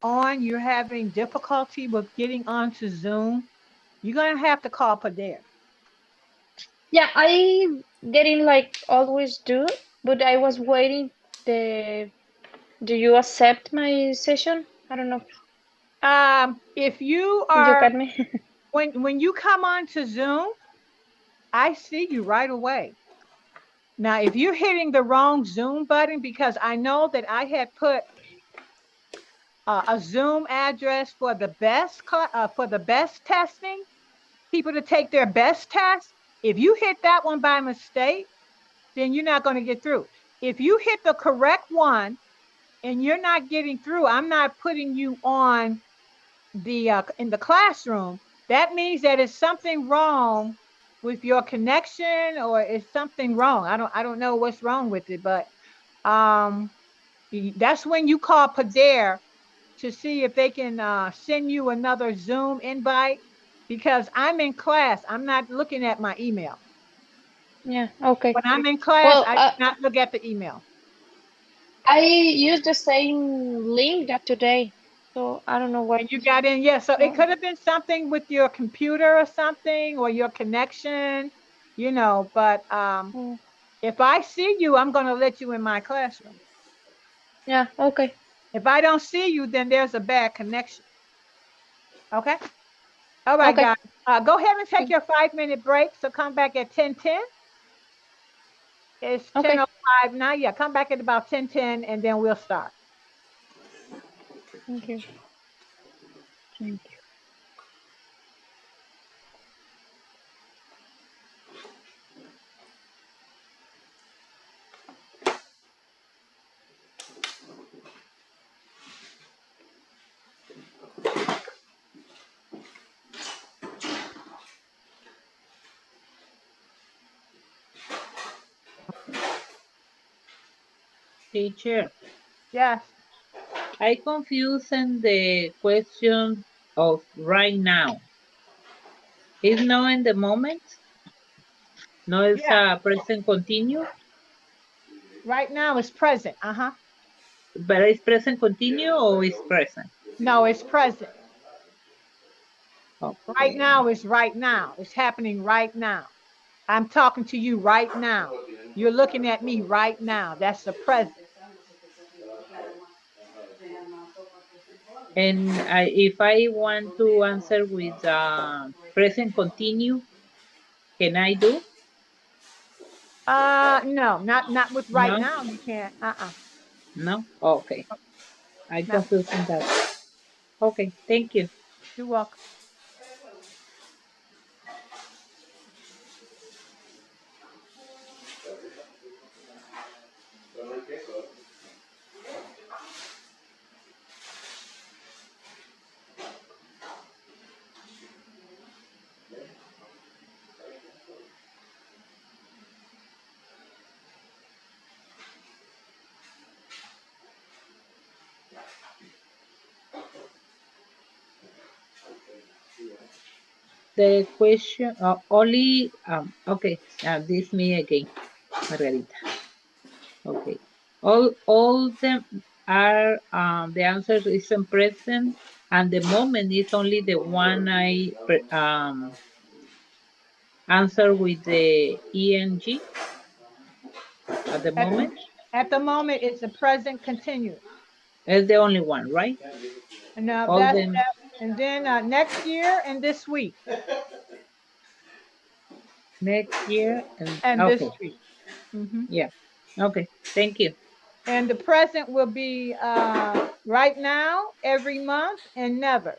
on, you're having difficulty with getting onto Zoom, you're gonna have to call Padere. Yeah, I getting like always do, but I was waiting the do you accept my session? I don't know If you if you are got me. when you come onto Zoom, I see you right away. Now, if you're hitting the wrong Zoom button, because I know that I had put a Zoom address for the best testing, people to take their best test. If you hit that one by mistake, then you're not going to get through. If you hit the correct one and you're not getting through, I'm not putting you on the in the classroom. That means that it's something wrong with your connection, or it's something wrong. I don't know what's wrong with it, but um that's when you call Padere to see if they can send you another Zoom invite, because I'm in class. I'm not looking at my email. Yeah, okay. When I'm in class, Well, I do not look at the email. I used the same link that today, so I don't know what. And you got in, yeah. So it Oh, could have been something with your computer or something, or your connection, but oh, if I see you, I'm going to let you in my classroom. yeah, okay, If I don't see you, then there's a bad connection. Okay. All right, okay, guys. Go ahead and take your 5 minute break. So come back at 10:10. It's okay. 10:05 now. Yeah, come back at about 10:10 and then we'll start. Thank you. Thank you. Teacher, Yes. I confused in the question of right now. Is now in the moment? No, it's Yeah. a present continue, Right now it's present. Uh-huh. but it's present continue or is present? No, it's present. Right Okay. now is right now. It's happening right now. I'm talking to you right now. You're looking at me right now. That's the present. And if I want to answer with present continue, can I do? No, not with right No? now. You can't. No? Okay. I No. confused in that. Okay, thank you. You're welcome. The question only okay, this me again, Margarita. Okay. All them are the answer is in present and the moment is only the one I answer with the eng at the At the moment. at the moment, it's a present continuous. It's the only one, right? And now All that's them that. And then next year and this week next year and and this okay. week. Hmm. Yeah. Okay. Thank you. And the present will be right now, every month, and never.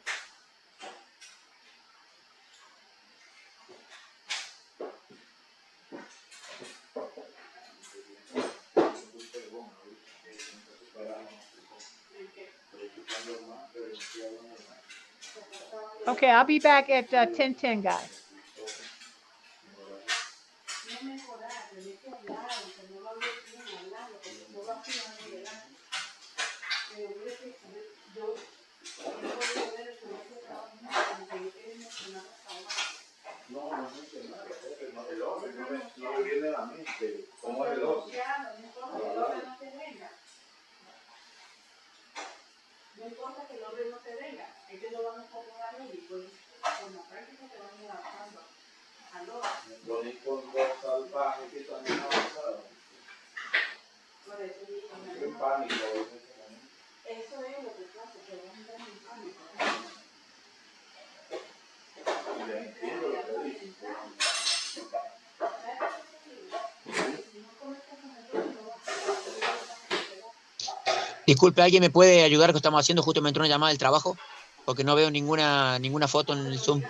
Okay, I'll be back at 10:10, guys. Disculpe, ¿alguien me puede ayudar? Que estamos haciendo, justo me entró una llamada del trabajo, porque no veo ninguna foto en el Zoom,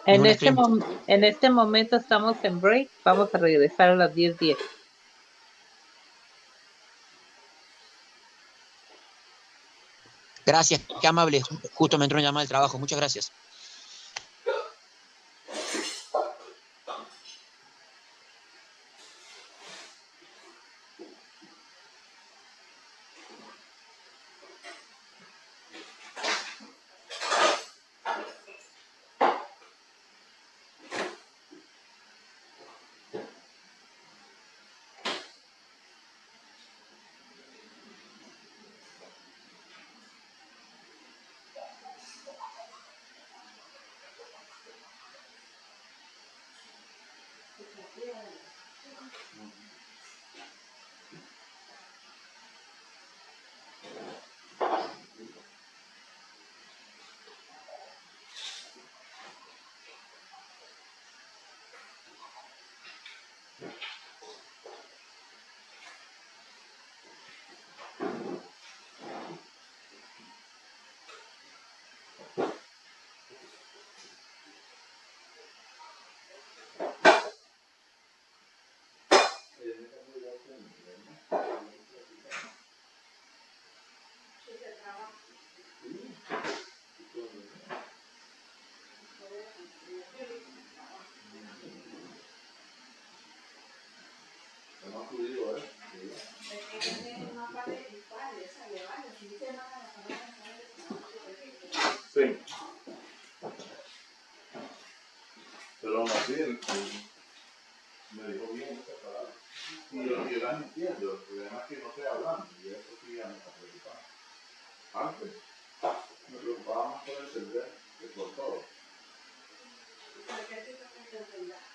En ningún este, screen. en este momento estamos en break. Vamos a regresar a las 10:10. Gracias, qué amable. Justo me entró una llamada del trabajo. Muchas gracias. Sí, pero aún así me dijo bien muchas palabras. Y yo las entiendo, el problema es que no estoy hablando, y eso sí ya me está preocupando. Antes me preocupaba más por entender que por todo.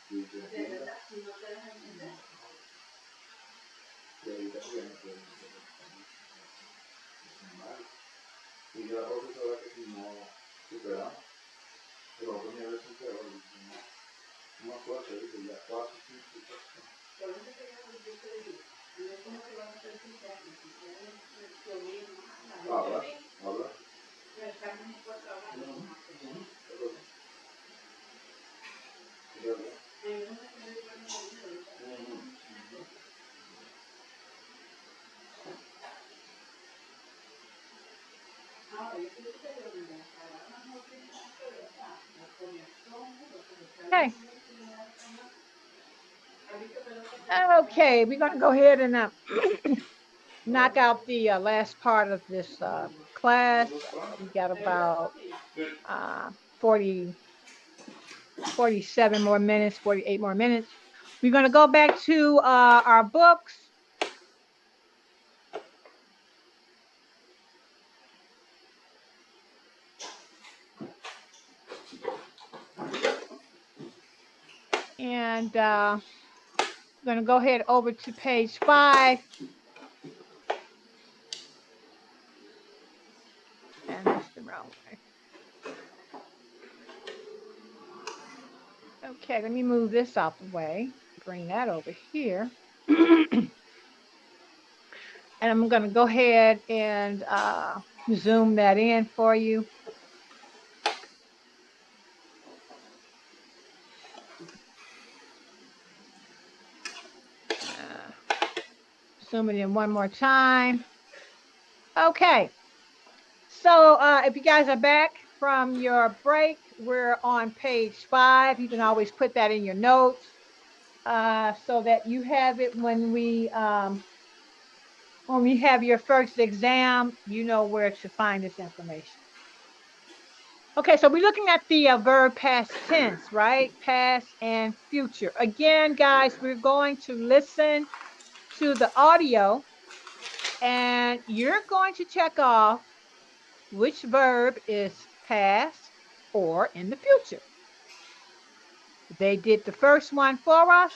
Si te entiendes, y ahorita sí ya no puedo entender. Y yo la profesora que si no superamos, los otros niveles son peores, no fuerte, dice ya 4, 5, 6. Habla, habla. Okay. Okay, we're going to go ahead and knock out the last part of this class. We got about uh, 40, 47 more minutes, 48 more minutes. We're going to go back to our books. And we're going to go ahead over to page 5. And that's the wrong way. Okay, let me move this out the way. Bring that over here. And I'm going to go ahead and zoom that in for you. Zoom it in one more time. Okay. So if you guys are back from your break, we're on page 5. You can always put that in your notes so that you have it when we have your first exam. You know where to find this information. Okay, so we're looking at the verb past tense, right? Past and future. Again, guys, we're going to listen to the audio and you're going to check off which verb is past or in the future. They did the first one for us.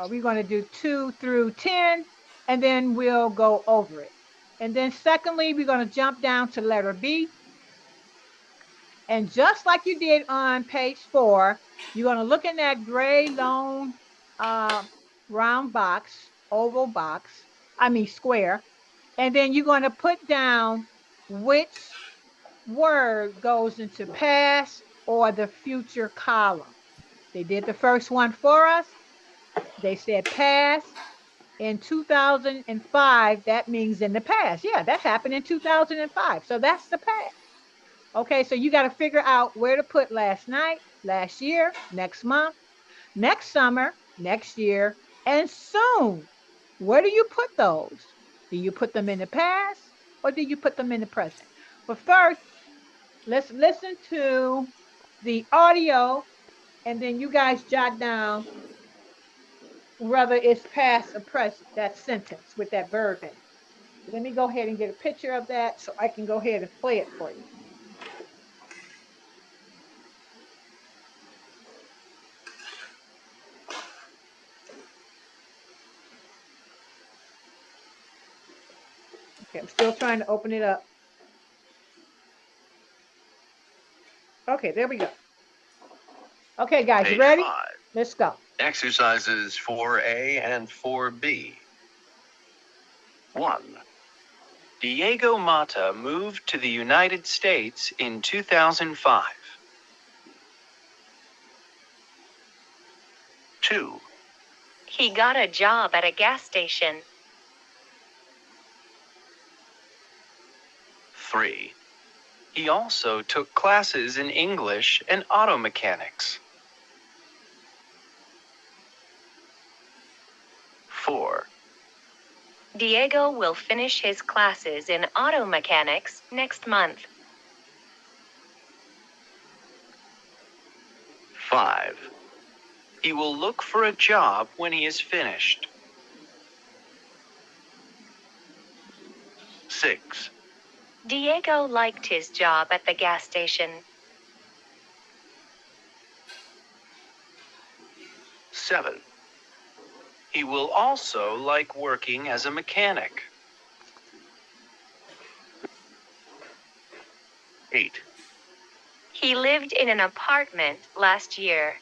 We're going to do 2 through 10, and then we'll go over it. And then secondly, we're going to jump down to letter B. And just like you did on page 4, you're going to look in that gray long round box, oval box, square, and then you're going to put down which word goes into past or the future column. They did the first one for us. They said past in 2005. That means in the past. Yeah, that happened in 2005. So that's the past. Okay, so you got to figure out where to put last night, last year, next month, next summer, next year, and soon. Where do you put those? Do you put them in the past or do you put them in the present? But first, let's listen to the audio and then you guys jot down whether it's past or present, that sentence with that verb in it. Let me go ahead and get a picture of that so I can go ahead and play it for you. Okay, I'm still trying to open it up. Okay, there we go. Okay, guys, you ready? 5. Let's go. Exercises 4A and 4B. 1. Diego Mata moved to the United States in 2005. 2. He got a job at a gas station. 3. He also took classes in English and auto mechanics. 4. Diego will finish his classes in auto mechanics next month. 5. He will look for a job when he is finished. 6. Diego liked his job at the gas station. 7. He will also like working as a mechanic. 8. He lived in an apartment last year.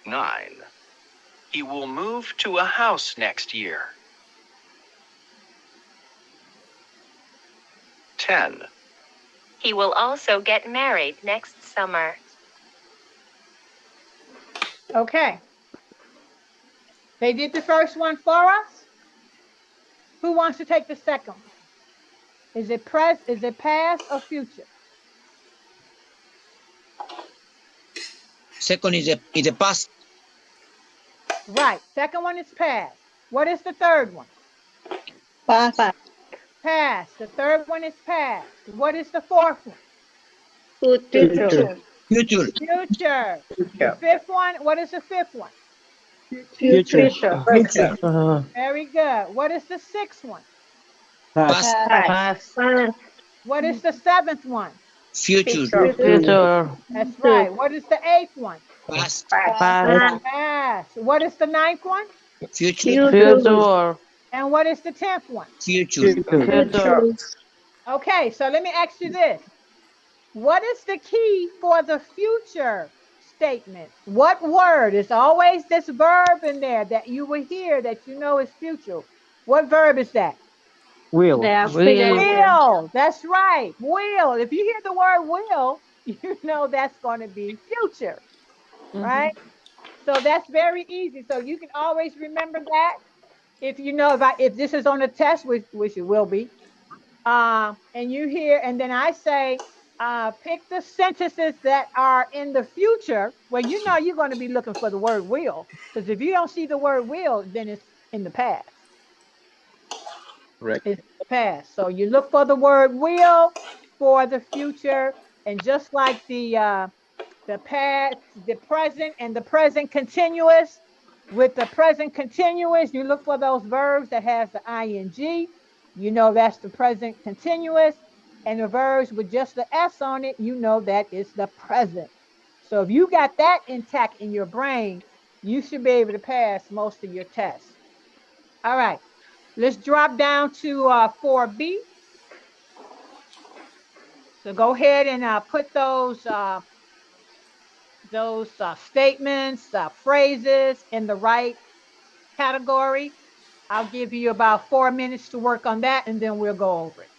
9. He will move to a house next year. 10. He will also get married next summer. Okay. They did the first one for us. Who wants to take the second one? Is it past or future? Second is the past. Right. Second one is past. What is the third one? Past. Past. The third one is past. What is the fourth one? Future. Future. Future. The fifth one, what is the fifth one? Future. Future. Very good. What is the sixth one? Past. Past. What is the seventh one? Future. That's right. What is the eighth one? Past. Past. What is the ninth one? Future. And what is the 10th one? Future. Okay, so let me ask you this. What is the key for the future statement? What word? It's always this verb in there that you will hear that you know is future. What verb is that? Will. Will. That's right. Will. If you hear the word will, you know that's going to be future, right? So that's very easy. So you can always remember that. If you know if this is on a test, which it will be, and you hear, and then I say, pick the sentences that are in the future. Well, you know you're going to be looking for the word will, because if you don't see the word will, then it's in the past. Correct. It's the past. So you look for the word will for the future, and just like the past, the present, and the present continuous. With the present continuous, you look for those verbs that has the ing. you know that's the present continuous. And the verbs with just the S on it, you know that is the present. So if you got that intact in your brain, you should be able to pass most of your tests. All right, let's drop down to 4B. So go ahead and put those statements, phrases in the right category. I'll give you about 4 minutes to work on that, and then we'll go over it.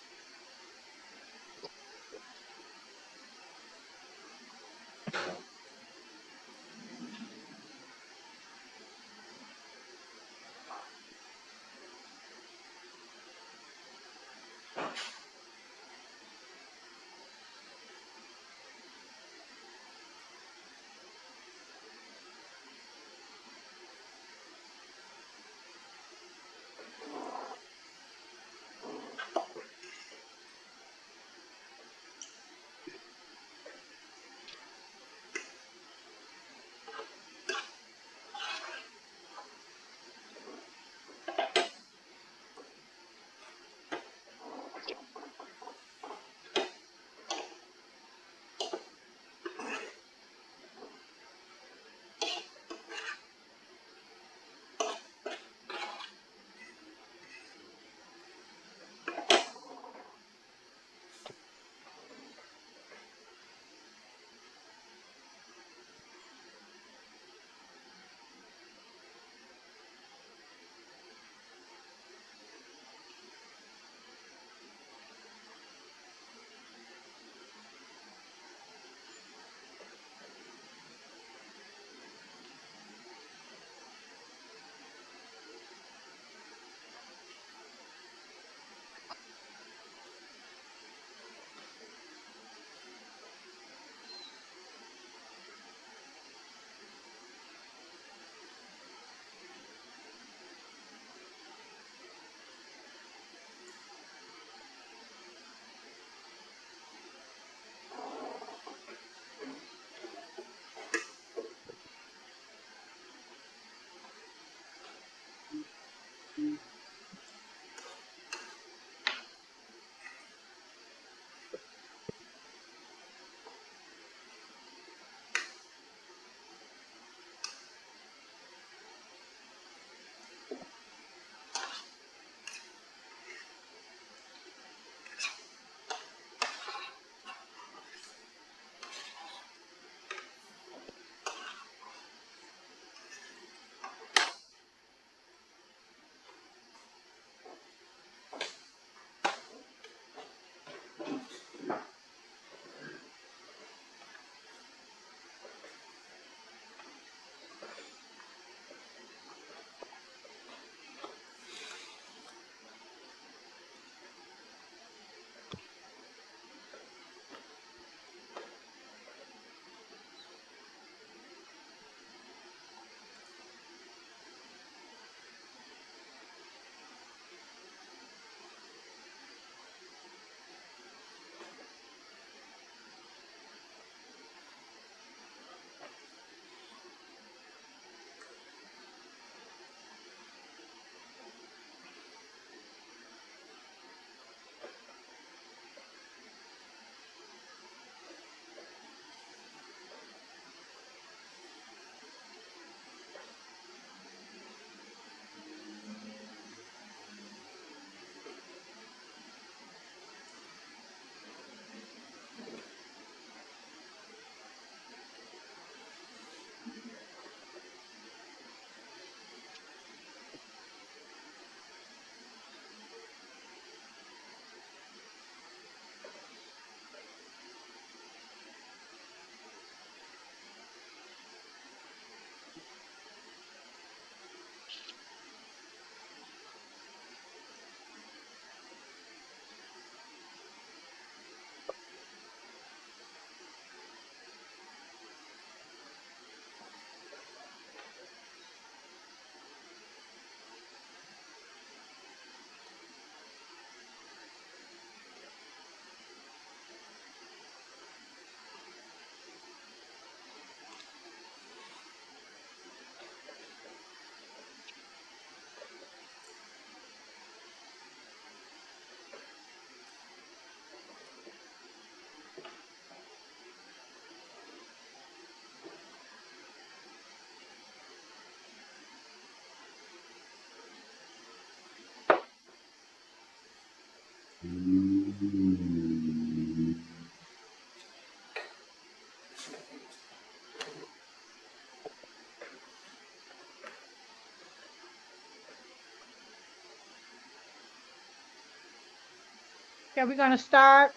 Okay, we're gonna start.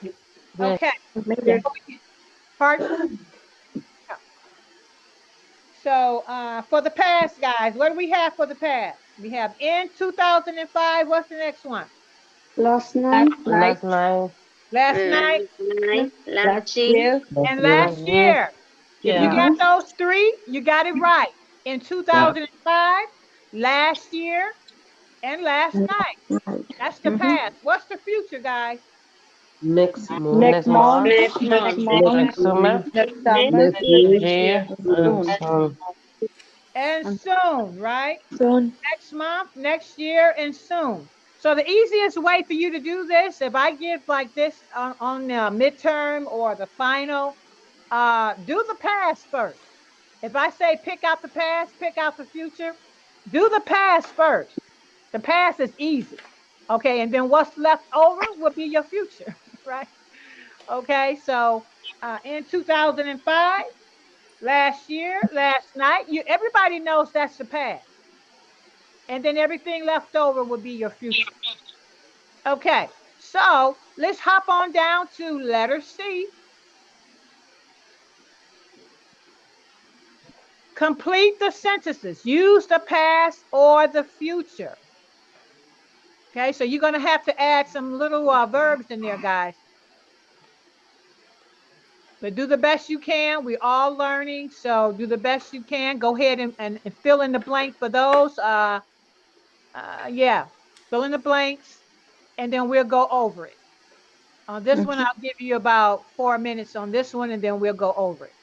Yes. Okay. Yes. Pardon? So for the past, guys, what do we have for the past? We have in 2005. What's the next one? Last Last night. night, Last night. Last night last Last year. year, and Last last year. year. If you Yeah. got those three, you got it right. In 2005, last year, and last night. That's the Mm-hmm. past. What's the future, guys? Next Next month. month. Next Next month. summer. Next summer. Next year. And soon. And soon, right? Soon. Next month, next year, and soon. So the easiest way for you to do this, if I give like this on the midterm or the final, do the past first. If I say pick out the past, pick out the future, do the past first. The past is easy. Okay, and then what's left over will be your future, right? Okay, so in 2005, last year, last night, you everybody knows that's the past. And then everything left over will be your future. Okay, so let's hop on down to letter C. Complete the sentences. Use the past or the future. Okay, so you're going to have to add some little verbs in there, guys. But do the best you can. We're all learning, so do the best you can. Go ahead and fill in the blank for those. Yeah, fill in the blanks, and then we'll go over it. On this one, I'll give you about 4 minutes on this one, and then we'll go over it.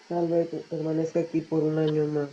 Tal vez permanezca aquí por un año más.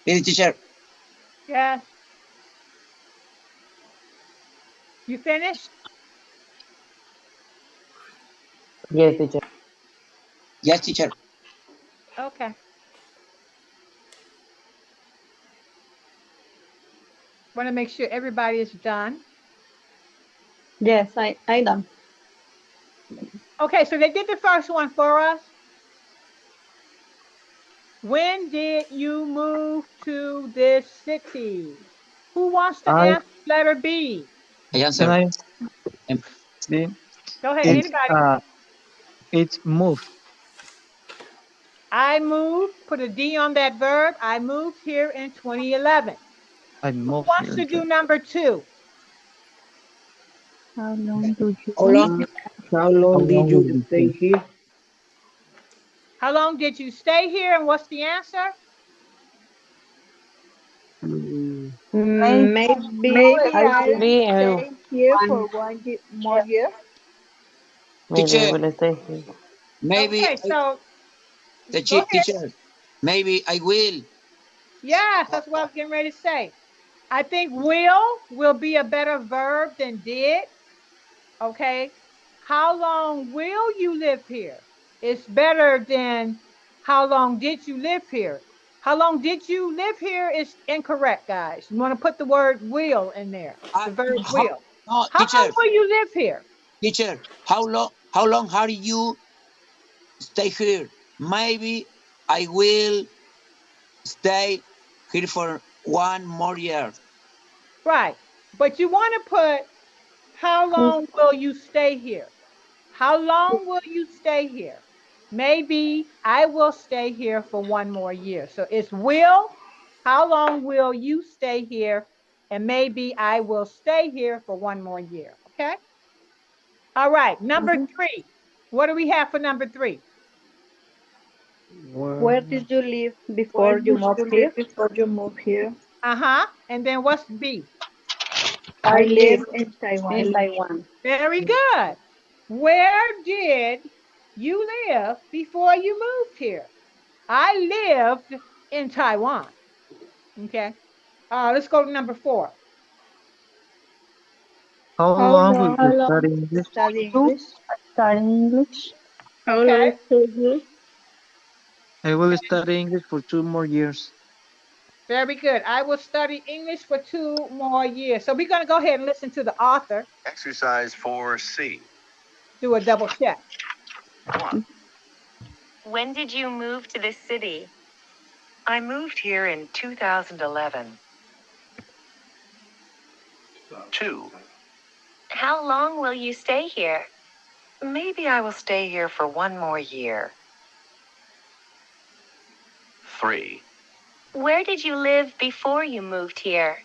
Yes, teacher. Yes. You finished? Yes, teacher. Yes, teacher. Okay. Want to make sure everybody is done. Yes, I done. Okay, so they did the first one for us. When did you move to this city? Who wants to I answer letter B? I can answer. I Um, see Go ahead, it's anybody. it's moved. I moved, put a D on that verb. I moved here in 2011. I Who moved wants here. to do number two? How long do you how long? How How long did long you will it stay take? here? How long did you stay here and what's the answer? Mm, Maybe Maybe I I will be stay here for one more year. years. maybe I Teacher, will stay here. maybe Okay, so go ahead. teacher, maybe I will. Yes, that's what I was getting ready to say. I think will be a better verb than did. Okay. How long will you live here? It's better than how long did you live here? How long did you live here is incorrect, guys. You want to put the word will in there, the verb How, will. no, How long will you live here? teacher, how long have you stay here? Maybe I will stay here for 1 more year. Right. But you want to put how long will you stay here? How long will you stay here? Maybe I will stay here for 1 more year. So it's will. How long will you stay here? And maybe I will stay here for 1 more year. Okay. All right. Number Mhm. three. What do we have for number three? Where Well, did you live Where before you did moved you here? live before you moved here? Uh-huh. And then what's B? I I live live in in Taiwan. Taiwan. Very good. Where did you live before you moved here? I lived in Taiwan. Okay. Let's go to number four. How How long will long you How long study do you English? study you English? study English? How Okay. long do you? I will study English for 2 more years. Very good. I will study English for 2 more years. So we're going to go ahead and listen to the author, Exercise 4C. do a double check. 1. When did you move to this city? I moved here in 2011. 2. How long will you stay here? Maybe I will stay here for 1 more year. 3. Where did you live before you moved here?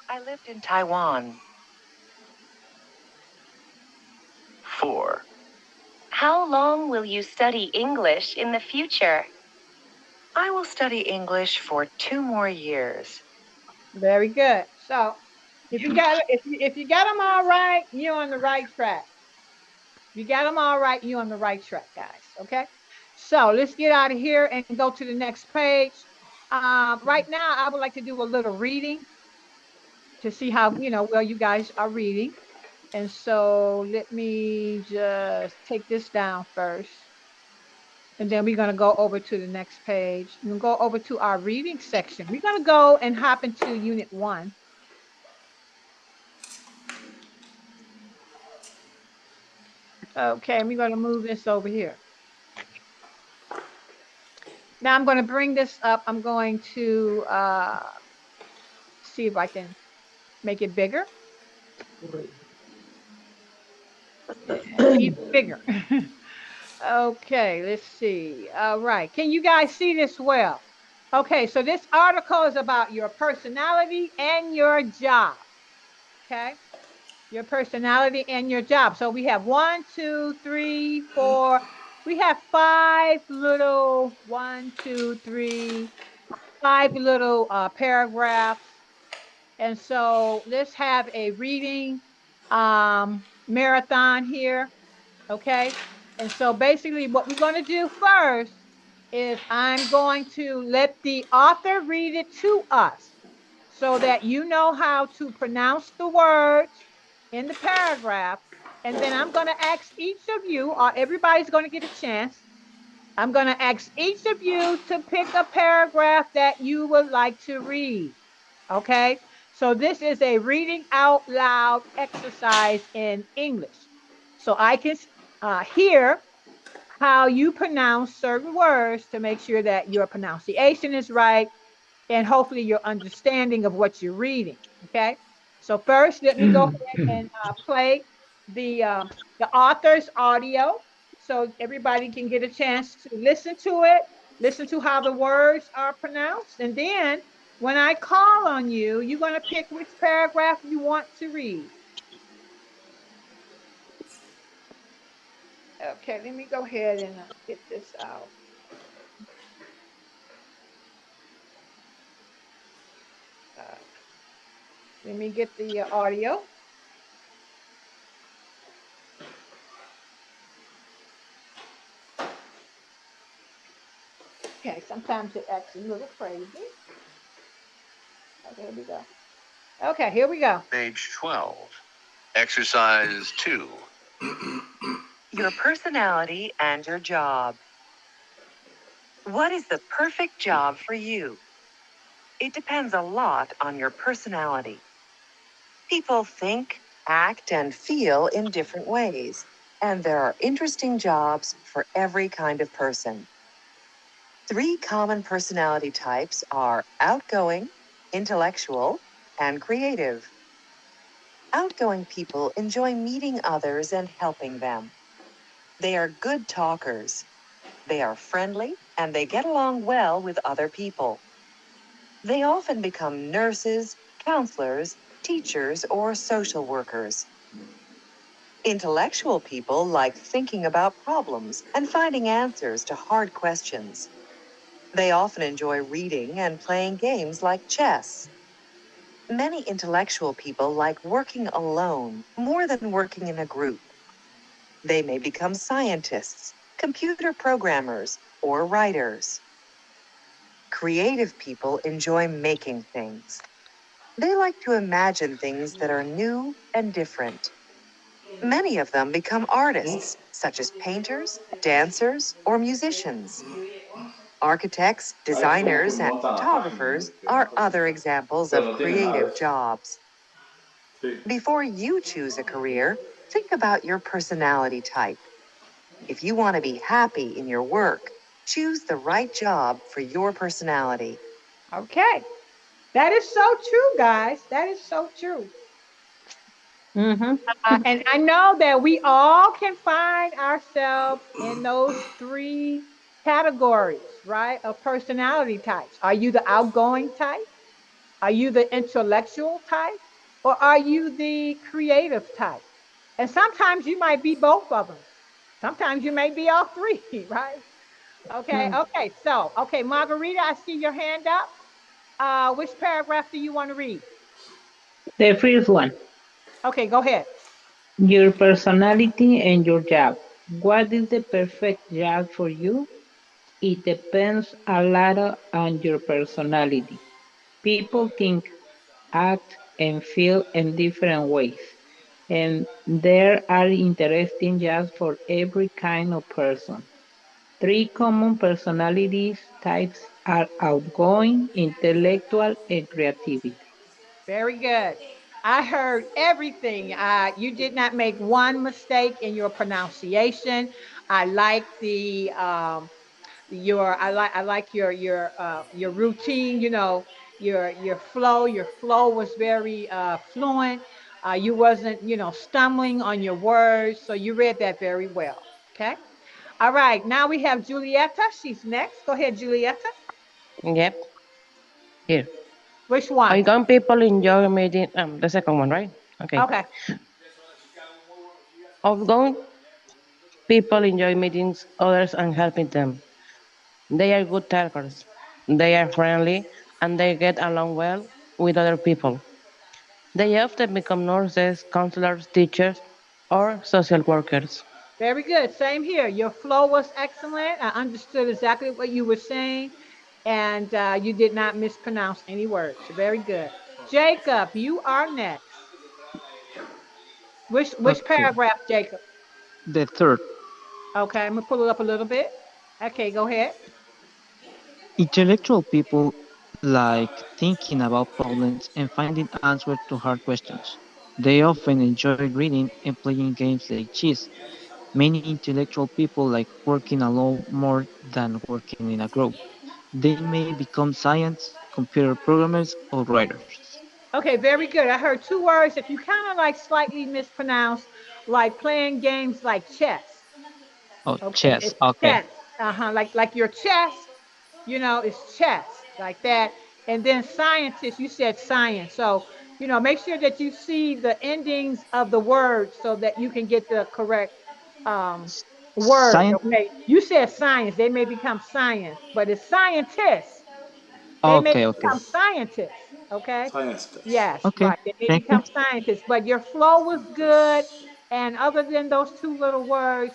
I lived in Taiwan. 4. How long will you study English in the future? I will study English for 2 more years. Very good. So if you got them all right, you're on the right track. You got them all right, you're on the right track, guys. Okay. So let's get out of here and go to the next page. Right now, I would like to do a little reading to see how well you guys are reading. And so let me just take this down first. And then we're going to go over to the next page. We'll go over to our reading section. We're going to go and hop into unit 1. Okay, we're going to move this over here. Now I'm going to bring this up. I'm going to see if I can make it bigger, even bigger. Okay, let's see. All right. Can you guys see this well? Okay, so this article is about your personality and your job. Okay, your personality and your job. So we have 1, 2, 3, 4. We have 5 little 1, 2, 3. 5 little paragraphs. And so let's have a reading marathon here. Okay. And so basically, what we're going to do first is I'm going to let the author read it to us so that you know how to pronounce the words in the paragraph. And then I'm going to ask each of you, or everybody's going to get a chance. I'm going to ask each of you to pick a paragraph that you would like to read. Okay. So this is a reading out loud exercise in English. So I can hear how you pronounce certain words to make sure that your pronunciation is right and hopefully your understanding of what you're reading. Okay. So first, let me go ahead and play the author's audio so everybody can get a chance to listen to it, listen to how the words are pronounced, and then when I call on you, you're going to pick which paragraph you want to read. Okay, let me go ahead and get this out. Uh, Let me get the audio. Okay, sometimes it acts a little crazy. Okay, here we go. Okay, here we go. Page 12. Exercise 2. Your personality and your job. What is the perfect job for you? It depends a lot on your personality. People think, act, and feel in different ways, and there are interesting jobs for every kind of person. 3 common personality types are outgoing, intellectual, and creative. Outgoing people enjoy meeting others and helping them. They are good talkers. They are friendly and they get along well with other people. They often become nurses, counselors, teachers, or social workers. Intellectual people like thinking about problems and finding answers to hard questions. They often enjoy reading and playing games like chess. Many intellectual people like working alone more than working in a group. They may become scientists, computer programmers, or writers. Creative people enjoy making things. They like to imagine things that are new and different. Many of them become artists, such as painters, dancers, or musicians. Architects, designers, and photographers are other examples of creative jobs. Before you choose a career, think about your personality type. If you want to be happy in your work, choose the right job for your personality. Okay. That is so true, guys. That is so true. Mm-hmm. And I know that we all can find ourselves in those 3 categories, right, of personality types. Are you the outgoing type? Are you the intellectual type? Or are you the creative type? And sometimes you might be both of them. Sometimes you may be all 3, right? Okay, okay. So, okay, Margarita, I see your hand up. Which paragraph do you want to read? The first one, Okay, go ahead. your personality and your job. What is the perfect job for you? It depends a lot on your personality. People think, act, and feel in different ways, and there are interesting jobs for every kind of person. 3 common personalities types are outgoing, intellectual, and creativity. Very good. I heard everything. You did not make one mistake in your pronunciation. I like the your I like your routine. You know your flow. Your flow was very fluent. You wasn't stumbling on your words, so you read that very well. Okay. All right. Now we have Julieta. She's next. Go ahead, Julieta. Yep. Here. Which one? Outgoing people enjoy meeting. The second one, right? Okay. Okay. Outgoing people enjoy meeting others and helping them. They are good talkers. They are friendly and they get along well with other people. They often become nurses, counselors, teachers, or social workers. Very good. Same here. Your flow was excellent. I understood exactly what you were saying, and you did not mispronounce any words. Very good. Jacob, you are next. Which Okay, paragraph, Jacob? the third. Okay, I'm gonna pull it up a little bit. Okay, go ahead. Intellectual people like thinking about problems and finding answers to hard questions. They often enjoy reading and playing games like chess. Many intellectual people like working alone more than working in a group. They may become science, computer programmers, or writers. Okay, very good. I heard two words that you kind of like slightly mispronounced, like playing games like chess. Oh, Okay, chess. it's Okay. chess. Uh-huh. Like your chest, it's chess like that. And then scientist, you said science. So, make sure that you see the endings of the words so that you can get the correct um word. Scientist. Okay. You said science, they may become science, but it's scientists. They may Okay, okay. become scientists. Okay. Science test. Yes, Okay. right. They may Thank you. become scientists, but your flow was good. And other than those two little words,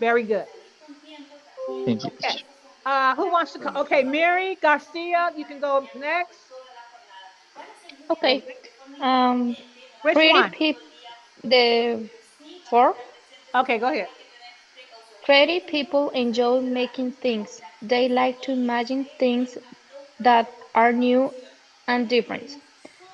very good. Thank you, Okay. teacher. Who wants to go? Okay, Mary Garcia, you can go next. Or Okay. Um, which Pretty one? people. The four. Okay, go ahead. Creative people enjoy making things. They like to imagine things that are new and different.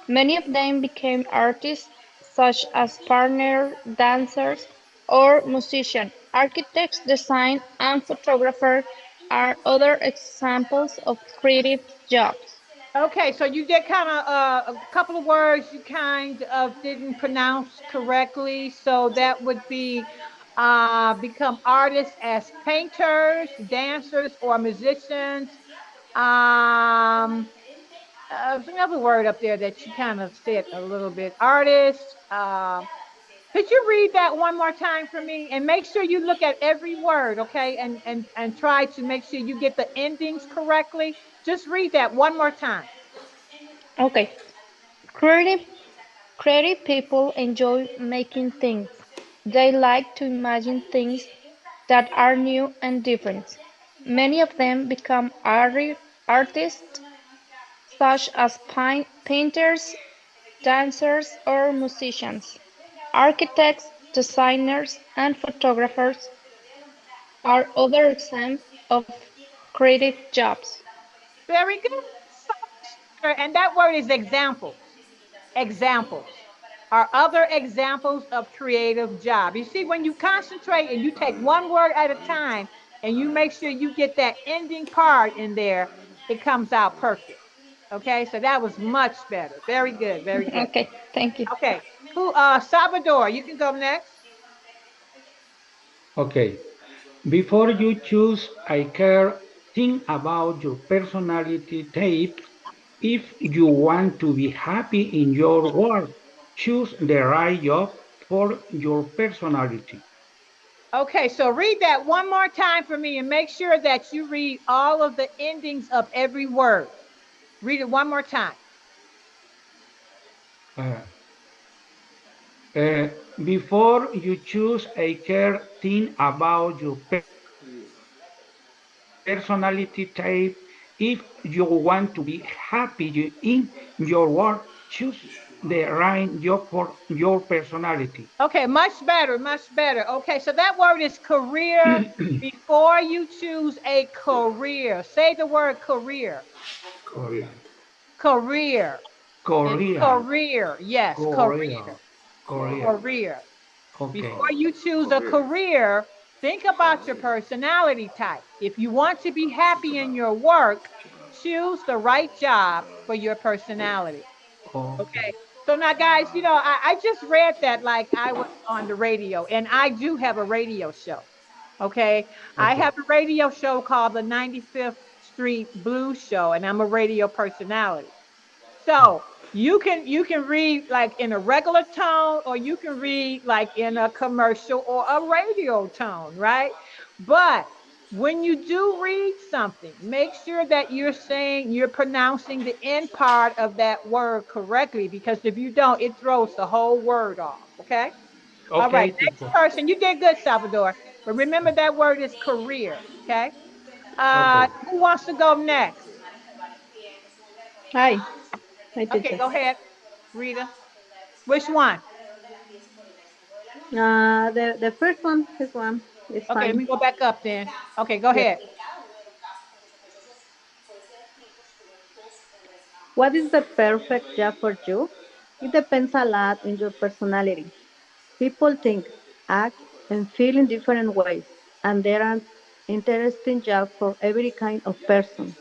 Many of them became artists, such as partner dancers or musicians. Architects, design, and photographers are other examples of creative jobs. Okay, so you did kind of a couple of words you kind of didn't pronounce correctly. So that would be become artists as painters, dancers, or musicians. Um, there's another word up there that you kind of said a little bit. Artist. Could you read that one more time for me and make sure you look at every word, okay? And try to make sure you get the endings correctly. Just read that one more time. Okay. Creative Creative people enjoy making things. They like to imagine things that are new and different. Many of them become artists, such as painters, dancers, or musicians. Architects, designers, and photographers are other examples of creative jobs. Very good. So much better. And that word is examples. Examples are other examples of creative job. You see, when you concentrate and you take one word at a time and you make sure you get that ending part in there, it comes out perfect. Okay, so that was much better. Very good, very good. Okay, thank you. Okay, who Salvador, you can go next. Okay. Before you choose a care, think about your personality type. If you want to be happy in your work, choose the right job for your personality. Okay, so read that one more time for me and make sure that you read all of the endings of every word. Read it one more time. Uh, uh, Before you choose a care, think about your personality type. If you want to be happy in your work, choose the right job for your personality. Okay, much better, much better. Okay, so that word is career. Before you choose a career, say the word career. Korea. Career. It's Korea. career. Yes, Korea. career. Korea. Career. Okay. Before you choose a career, think about your personality type. If you want to be happy in your work, choose the right job for your personality. Okay. Okay. So now, guys, I just read that like I was on the radio, and I do have a radio show. Okay. I Okay. have a radio show called the 95th Street Blues Show, and I'm a radio personality. So you can read like in a regular tone, or you can read like in a commercial or a radio tone, right? But When you do read something, make sure that you're pronouncing the end part of that word correctly, because if you don't, it throws the whole word off. Okay. All right. Okay, Next teacher. person. You did good, Salvador. But remember that word is career. Okay. Okay. Who wants to go next? Hi. Hi, Okay, teacher. go ahead, Rita. Which one? The first one, this one is Okay, let fine. me go back up then. Okay, go Yep. ahead. What is the perfect job for you? It depends a lot on your personality. People think, act, and feel in different ways, and there are interesting jobs for every kind of person.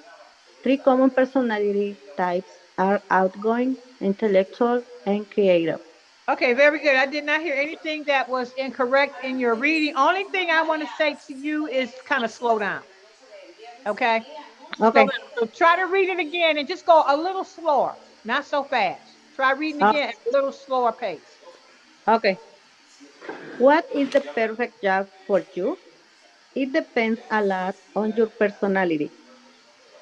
Three common personality types are outgoing, intellectual, and creative. Okay, very good. I did not hear anything that was incorrect in your reading. Only thing I want to say to you is kind of slow down. Okay, slow Okay. down. So try to read it again and just go a little slower, not so fast. Try reading Uh, again at a little slower pace. okay. What is the perfect job for you? It depends a lot on your personality.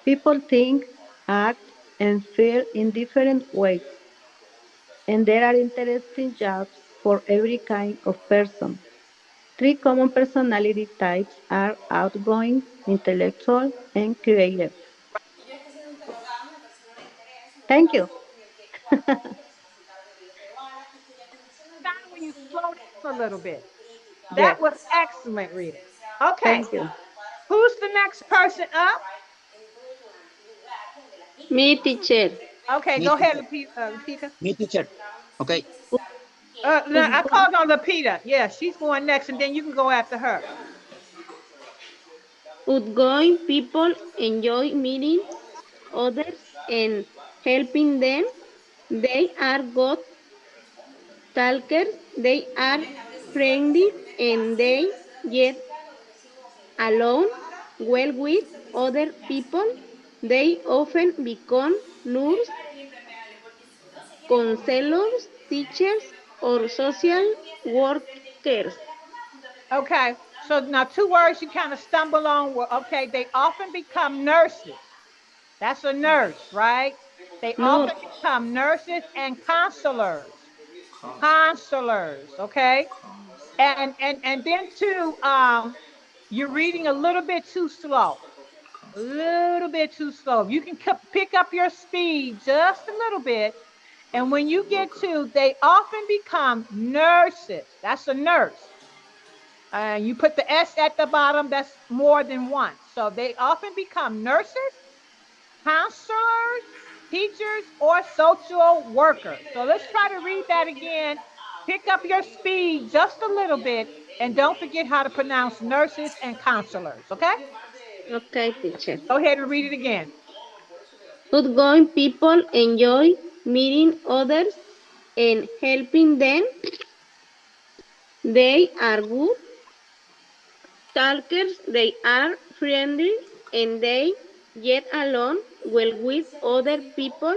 People think, act, and feel in different ways, and there are interesting jobs for every kind of person. Three common personality types are outgoing, intellectual, and creative. Thank you. Down when you slow down a little bit. Yes. That was excellent, Rita. Okay, Thank you. who's the next person up? Me, teacher. Okay, Me go ahead, teacher. Lupita. Me teacher. Okay. No, I Utgo- called on Lupita. Yeah, she's going next, and then you can go after her. Outgoing people enjoy meeting others and helping them. They are good talkers. They are friendly and they get along well with other people. They often become nurses, counselors, teachers, or social workers. Okay, so now two words you kind of stumble on were okay. They often become nurses. That's a nurse, right? They Nurse, often become nurses and counselors. Counselors, okay? And then too, you're reading a little bit too slow. A little bit too slow. If you can pick up your speed just a little bit, and when you get to, they often become nurses. That's a nurse. You put the S at the bottom, that's more than one. So they often become nurses, counselors, teachers, or social workers. So let's try to read that again. Pick up your speed just a little bit, and don't forget how to pronounce nurses and counselors, okay? okay, teacher. Go ahead and read it again. Outgoing people enjoy meeting others and helping them. They are good talkers, they are friendly, and they get along well with other people.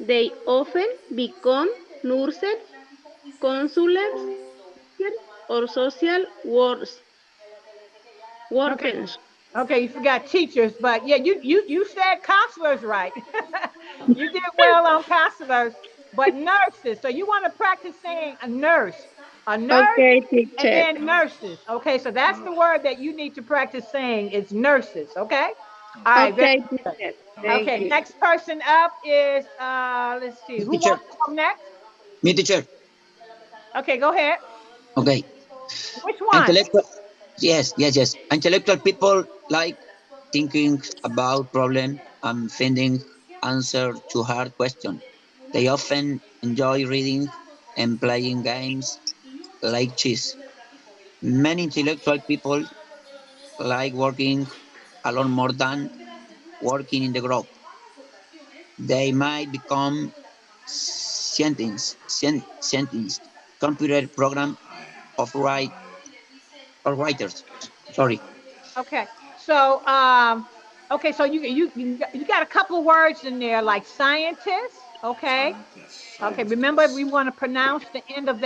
They often become nurses, counselors, or social Okay. workers. Okay, you forgot teachers, but yeah, you said counselors right. You did well on counselors, but nurses. So you want to practice saying a nurse, Okay, and teacher. then nurses. Okay, so that's the word that you need to practice saying is nurses. Okay. All right. Very Okay, good. teacher. Thank Okay. you. Next person up is let's see, Me who teacher. wants to go next? Me teacher. Okay, go ahead. Okay. Which one? Intellectual. Yes, yes, yes. Intellectual people like thinking about problem and finding answer to hard questions. They often enjoy reading and playing games like chess. Many intellectual people like working alone more than working in the group. They might become scientists, computer program of writers. Sorry. Okay. So okay, so you got a couple of words in there like scientist, okay? Okay, remember we want to pronounce the end of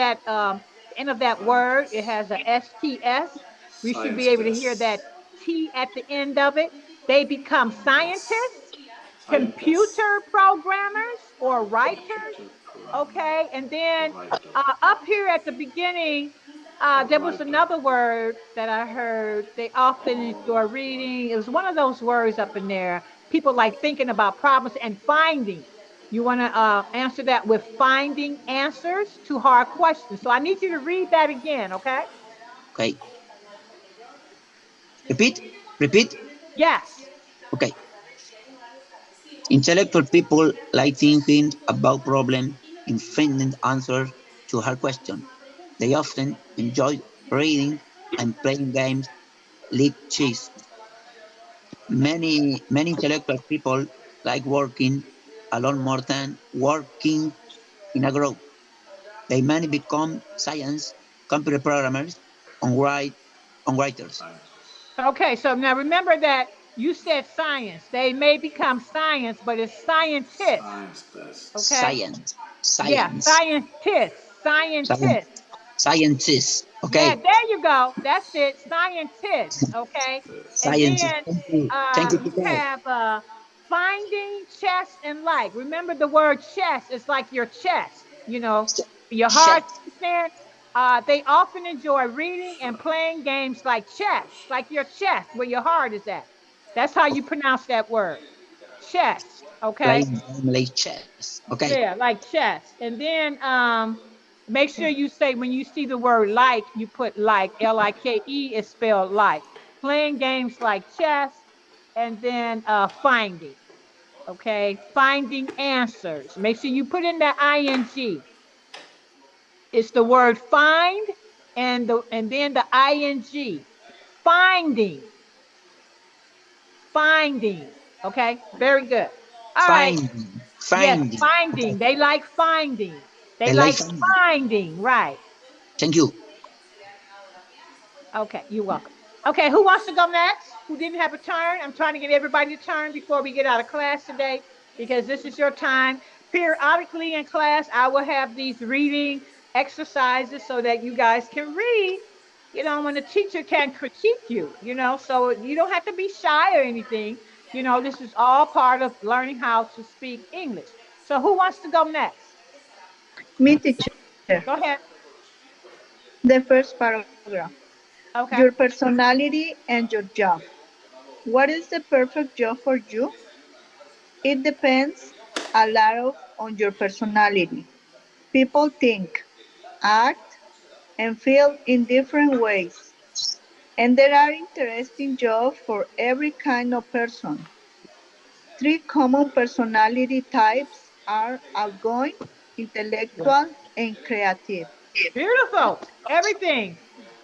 that word. It has a STS. We should be able to hear that T at the end of it. They become Yes. scientists, Scientists. computer programmers, or writers. Computer programmer Okay, and or then writer. up here at the beginning, Or there was writer. another word that I heard. They often enjoy reading. It was one of those words up in there. People like thinking about problems and finding. You want to answer that with finding answers to hard questions. So I need you to read that again, okay? Okay. Repeat. Repeat. Yes. Okay. Intellectual people like thinking about problems and finding answers to hard questions. They often enjoy reading and playing games like chess. Many intellectual people like working alone more than working in a group. They many become science, computer programmers, and writers. Scientists. Okay, so now remember that you said science. They may become science, but it's scientists. Scientists. Okay? Science, Yeah, science, scientists. science, Scientists. scientists. Yeah, Okay, there you go. That's it. Scientists. Okay. And This. scientists. then Thank you, you teacher. have finding chest and like. Remember the word chest is like your chest, your heart Chess, stand. They often enjoy reading and playing games like chess, like your chest, where your heart is at. That's how you pronounce that word. Chest. Okay. playing game like chess. Okay, Yeah, like chess. And then make sure you say when you see the word like, you put like, Like is spelled like. Playing games like chess and then finding. Okay, finding answers. Make sure you put in that ing. It's the word find and then the ing. Finding, finding. Okay, very good. All right. Yes, finding. Okay, finding. They like finding. They the life like finding. finding, right. Thank you. Okay, you're welcome. Okay, who wants to go next? Who didn't have a turn? I'm trying to get everybody to turn before we get out of class today because this is your time. Periodically in class, I will have these reading exercises so that you guys can read, when the teacher can critique you, so you don't have to be shy or anything. This is all part of learning how to speak English. So who wants to go next? Me, teacher. Go ahead. The first paragraph. Your Okay. personality and your job. What is the perfect job for you? It depends a lot on your personality. People think, act, and feel in different ways. And there are interesting jobs for every kind of person. Three common personality types are outgoing, intellectual, and creative. Beautiful. Everything.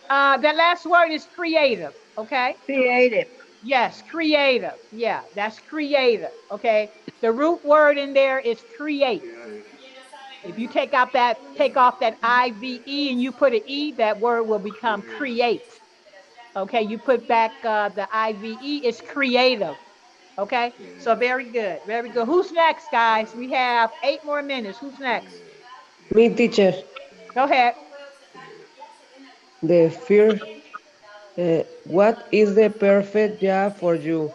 That last word is creative. Okay. Creative. Yes, creative. Yeah, that's creative. Okay. The root word in there is create. If you take off that IVE and you put an E, that word will become create. Okay. You put back the IVE, it's creative. Okay. So very good. Very good. Who's next, guys? We have 8 more minutes. Who's next? Me, teacher. Go ahead. The first, what is the perfect job for you?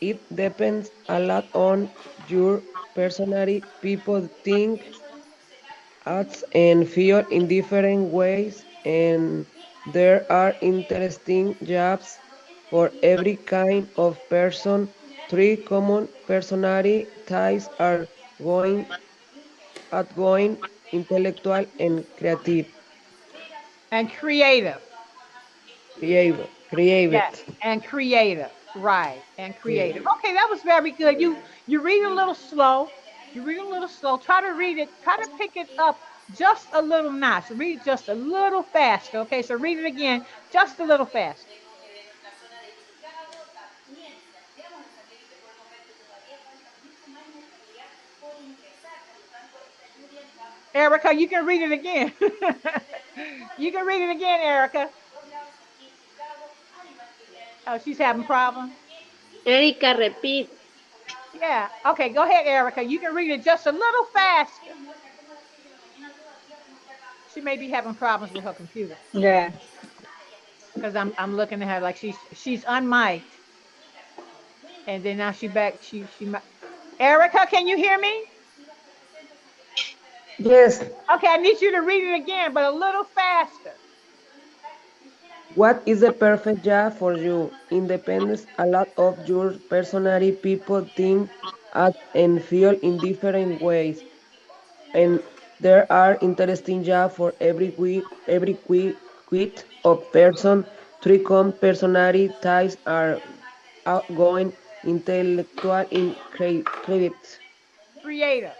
It depends a lot on your personality. People think, act, and feel in different ways, and there are interesting jobs for every kind of person. Three common personality types are going, outgoing, intellectual, and creative. And creative. Yes, Creative. and creative. Right, and creative. Creative. Okay, that was very good. You read a little slow. You read a little slow. Try to read it. Try to pick it up just a little notch. Read it just a little faster. Okay, so read it again just a little faster. Erica, you can read it again. You can read it again, Erica. Oh, she's having problems. Erika, repeat. Yeah. Okay, go ahead, Erica. You can read it just a little faster. She may be having problems with her computer. Yeah. because I'm looking at her like she's unmiked, and then now she back. Erica, can you hear me? Yes. Okay, I need you to read it again, but a little faster. What is the perfect job for you? It depends a lot of your personality. People think, act, and feel in different ways. And there are interesting jobs for quit of person. Three common personality types are outgoing, intellectual, and Creative.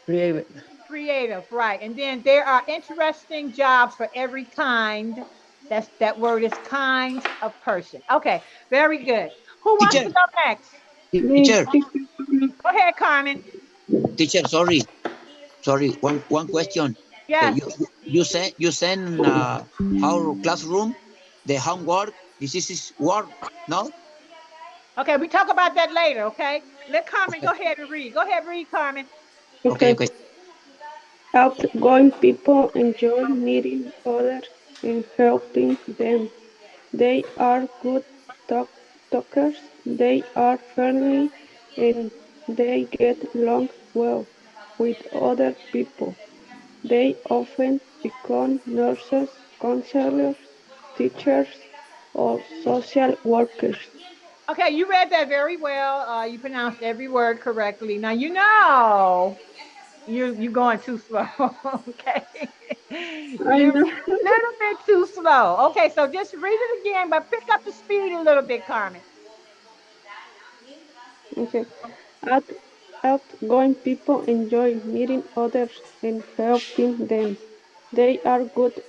creative. Creative, right. And then there are interesting jobs for every kind. That word is kind of person. Okay, very good. Who wants Teacher, to go next? teacher, Go ahead, Carmen. teacher. Sorry. One question. Yes. You send our classroom the homework. This is work. No. Okay, we talk about that later, okay? Let Carmen go Okay. ahead and read. Go ahead, read, Carmen. Okay. Okay. Okay. Outgoing people enjoy meeting others and helping them. They are good talkers, they are friendly, and they get along well with other people. They often become nurses, counselors, teachers, or social workers. Okay, you read that very well. You pronounced every word correctly. Now you know you going too slow. Okay, I you're know. a little bit too slow. Okay, so just read it again, but pick up the speed a little bit, Carmen. Okay. Out, Outgoing people enjoy meeting others and helping them. They are good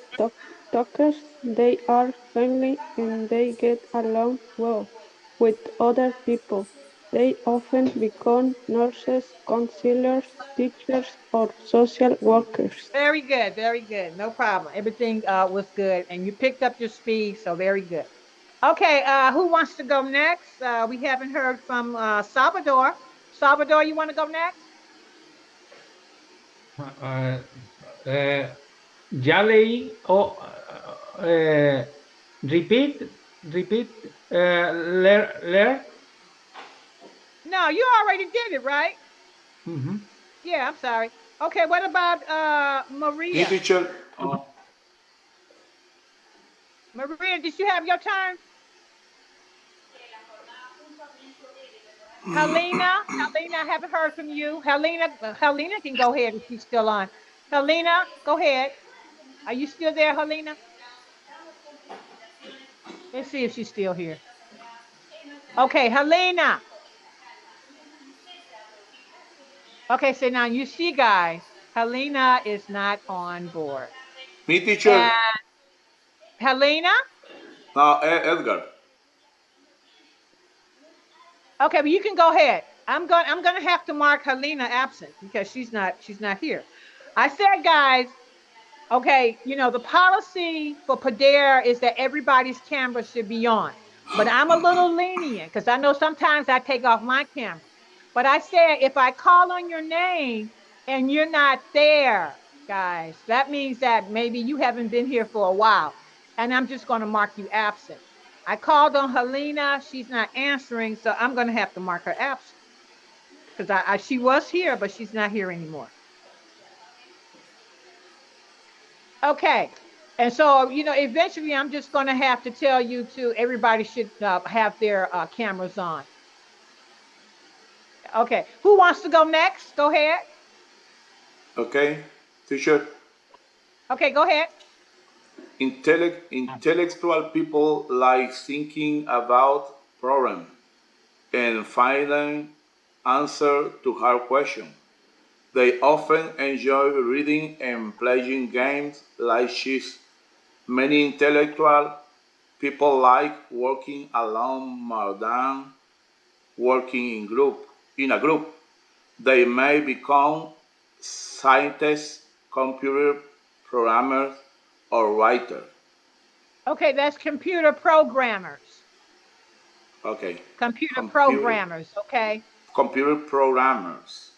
talkers, they are friendly, and they get along well with other people. They often become nurses, counselors, teachers, or social workers. Very good, very good. No problem. Everything was good, and you picked up your speed, so very good. Okay, who wants to go next? We haven't heard from Salvador. Salvador, you want to go next? Uh, uh, Yali, repeat, repeat, learn. No, you already did it, right? Mhm. Yeah, I'm sorry. Okay, what about Me, Maria? teacher. Oh, Maria, did you have your turn? Helena, I haven't heard from you. Helena can go ahead if she's still on. Helena, go ahead. Are you still there, Helena? Let's see if she's still here. Okay, Helena. Okay, so now you see, guys, Helena is not on board. me, teacher. And Helena, Now, Edgar. okay, but you can go ahead. I'm gonna have to mark Helena absent because she's not here. I said, guys, okay, the policy for Pader is that everybody's camera should be on. But I'm a little lenient because I know sometimes I take off my camera. But I said if I call on your name and you're not there, guys, that means that maybe you haven't been here for a while. And I'm just going to mark you absent. I called on Helena. She's not answering. So I'm going to have to mark her absent because she was here, but she's not here anymore. Okay. And so, eventually I'm just going to have to tell you to everybody should have their cameras on. Okay. Who wants to go next? Go ahead. Okay, teacher. Okay, go ahead. Intellectual people like thinking about problems and finding answer to hard questions. They often enjoy reading and playing games like chess. Many intellectual people like working alone more than working in a group. They may become scientists, computer programmers, or writers. Okay, that's computer programmers. Okay, Computer computer programmers, okay? computer programmers.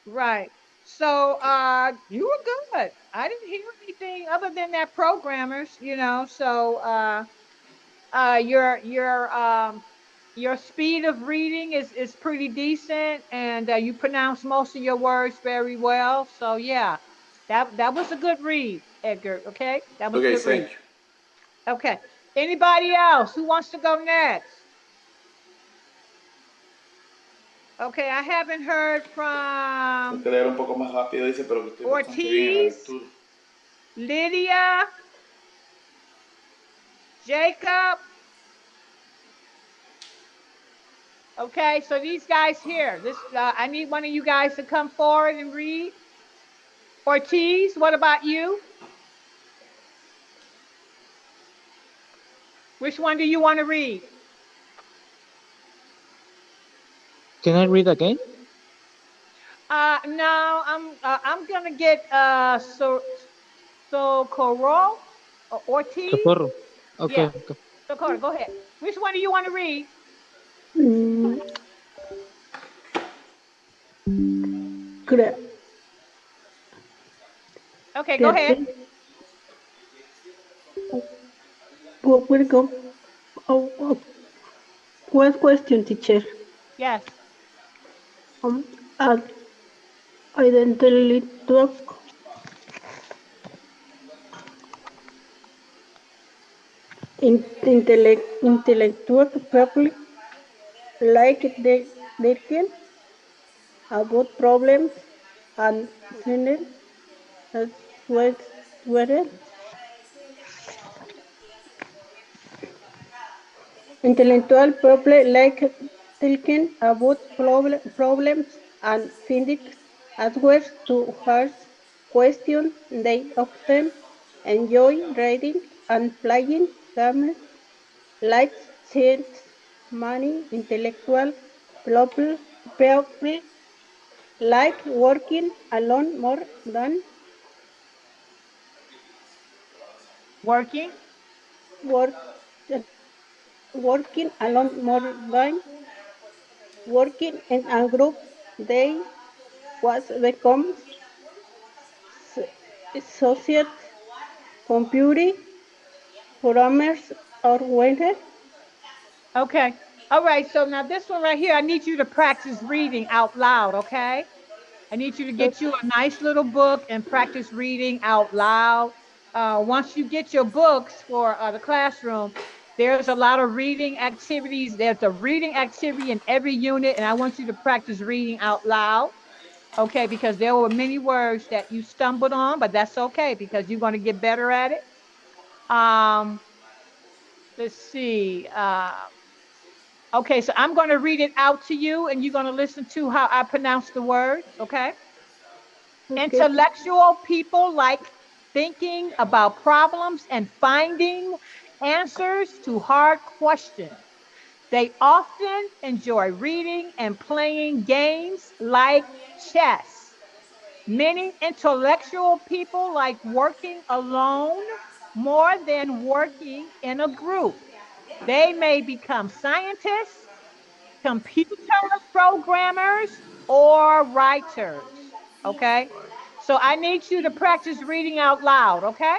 Right. So you were good. I didn't hear anything other than that programmers, so Your speed of reading is pretty decent, and you pronounce most of your words very well. So yeah, that was a good read, Edgar. Okay, that was a Okay, good read. thank you. Okay, anybody else who wants to go next? Okay, I haven't heard Hay from que leer un poco más rápido, dice, pero que estoy bastante bien en la Ortiz, lectura. Lydia, Jacob. Okay, so these guys here, this I need one of you guys to come forward and read. Ortiz, what about you? Which one do you want to read? Can I read again? No, I'm gonna get Socorro Ortiz. Socorro. Okay, Yeah, okay. Socorro, go ahead. Which one do you want to read? Mm, cre- Okay, go ahead. creative. Welcome. One question, teacher. Yes. Um, uh, intellectual, intellectual people like they can about problems and find as well. Well, intellectual people like thinking about problems and finding answers to hard questions. They often enjoy reading and playing games like chess. Many intellectual people like working alone more than Working. work, working alone more than working in a group. They was becomes associate computing programmers or winter. Okay. All right. So now this one right here, I need you to practice reading out loud. Okay. I need you to get you a nice little book and practice reading out loud. Once you get your books for the classroom, there's a lot of reading activities. There's a reading activity in every unit, and I want you to practice reading out loud. Okay, because there were many words that you stumbled on, but that's okay because you're going to get better at it. Um, let's see. Okay, so I'm going to read it out to you, and you're going to listen to how I pronounce the words. Okay. Okay. Intellectual people like thinking about problems and finding answers to hard questions. They often enjoy reading and playing games like chess. Many intellectual people like working alone more than working in a group. They may become scientists, computer programmers, or writers. Okay. So I need you to practice reading out loud. Okay.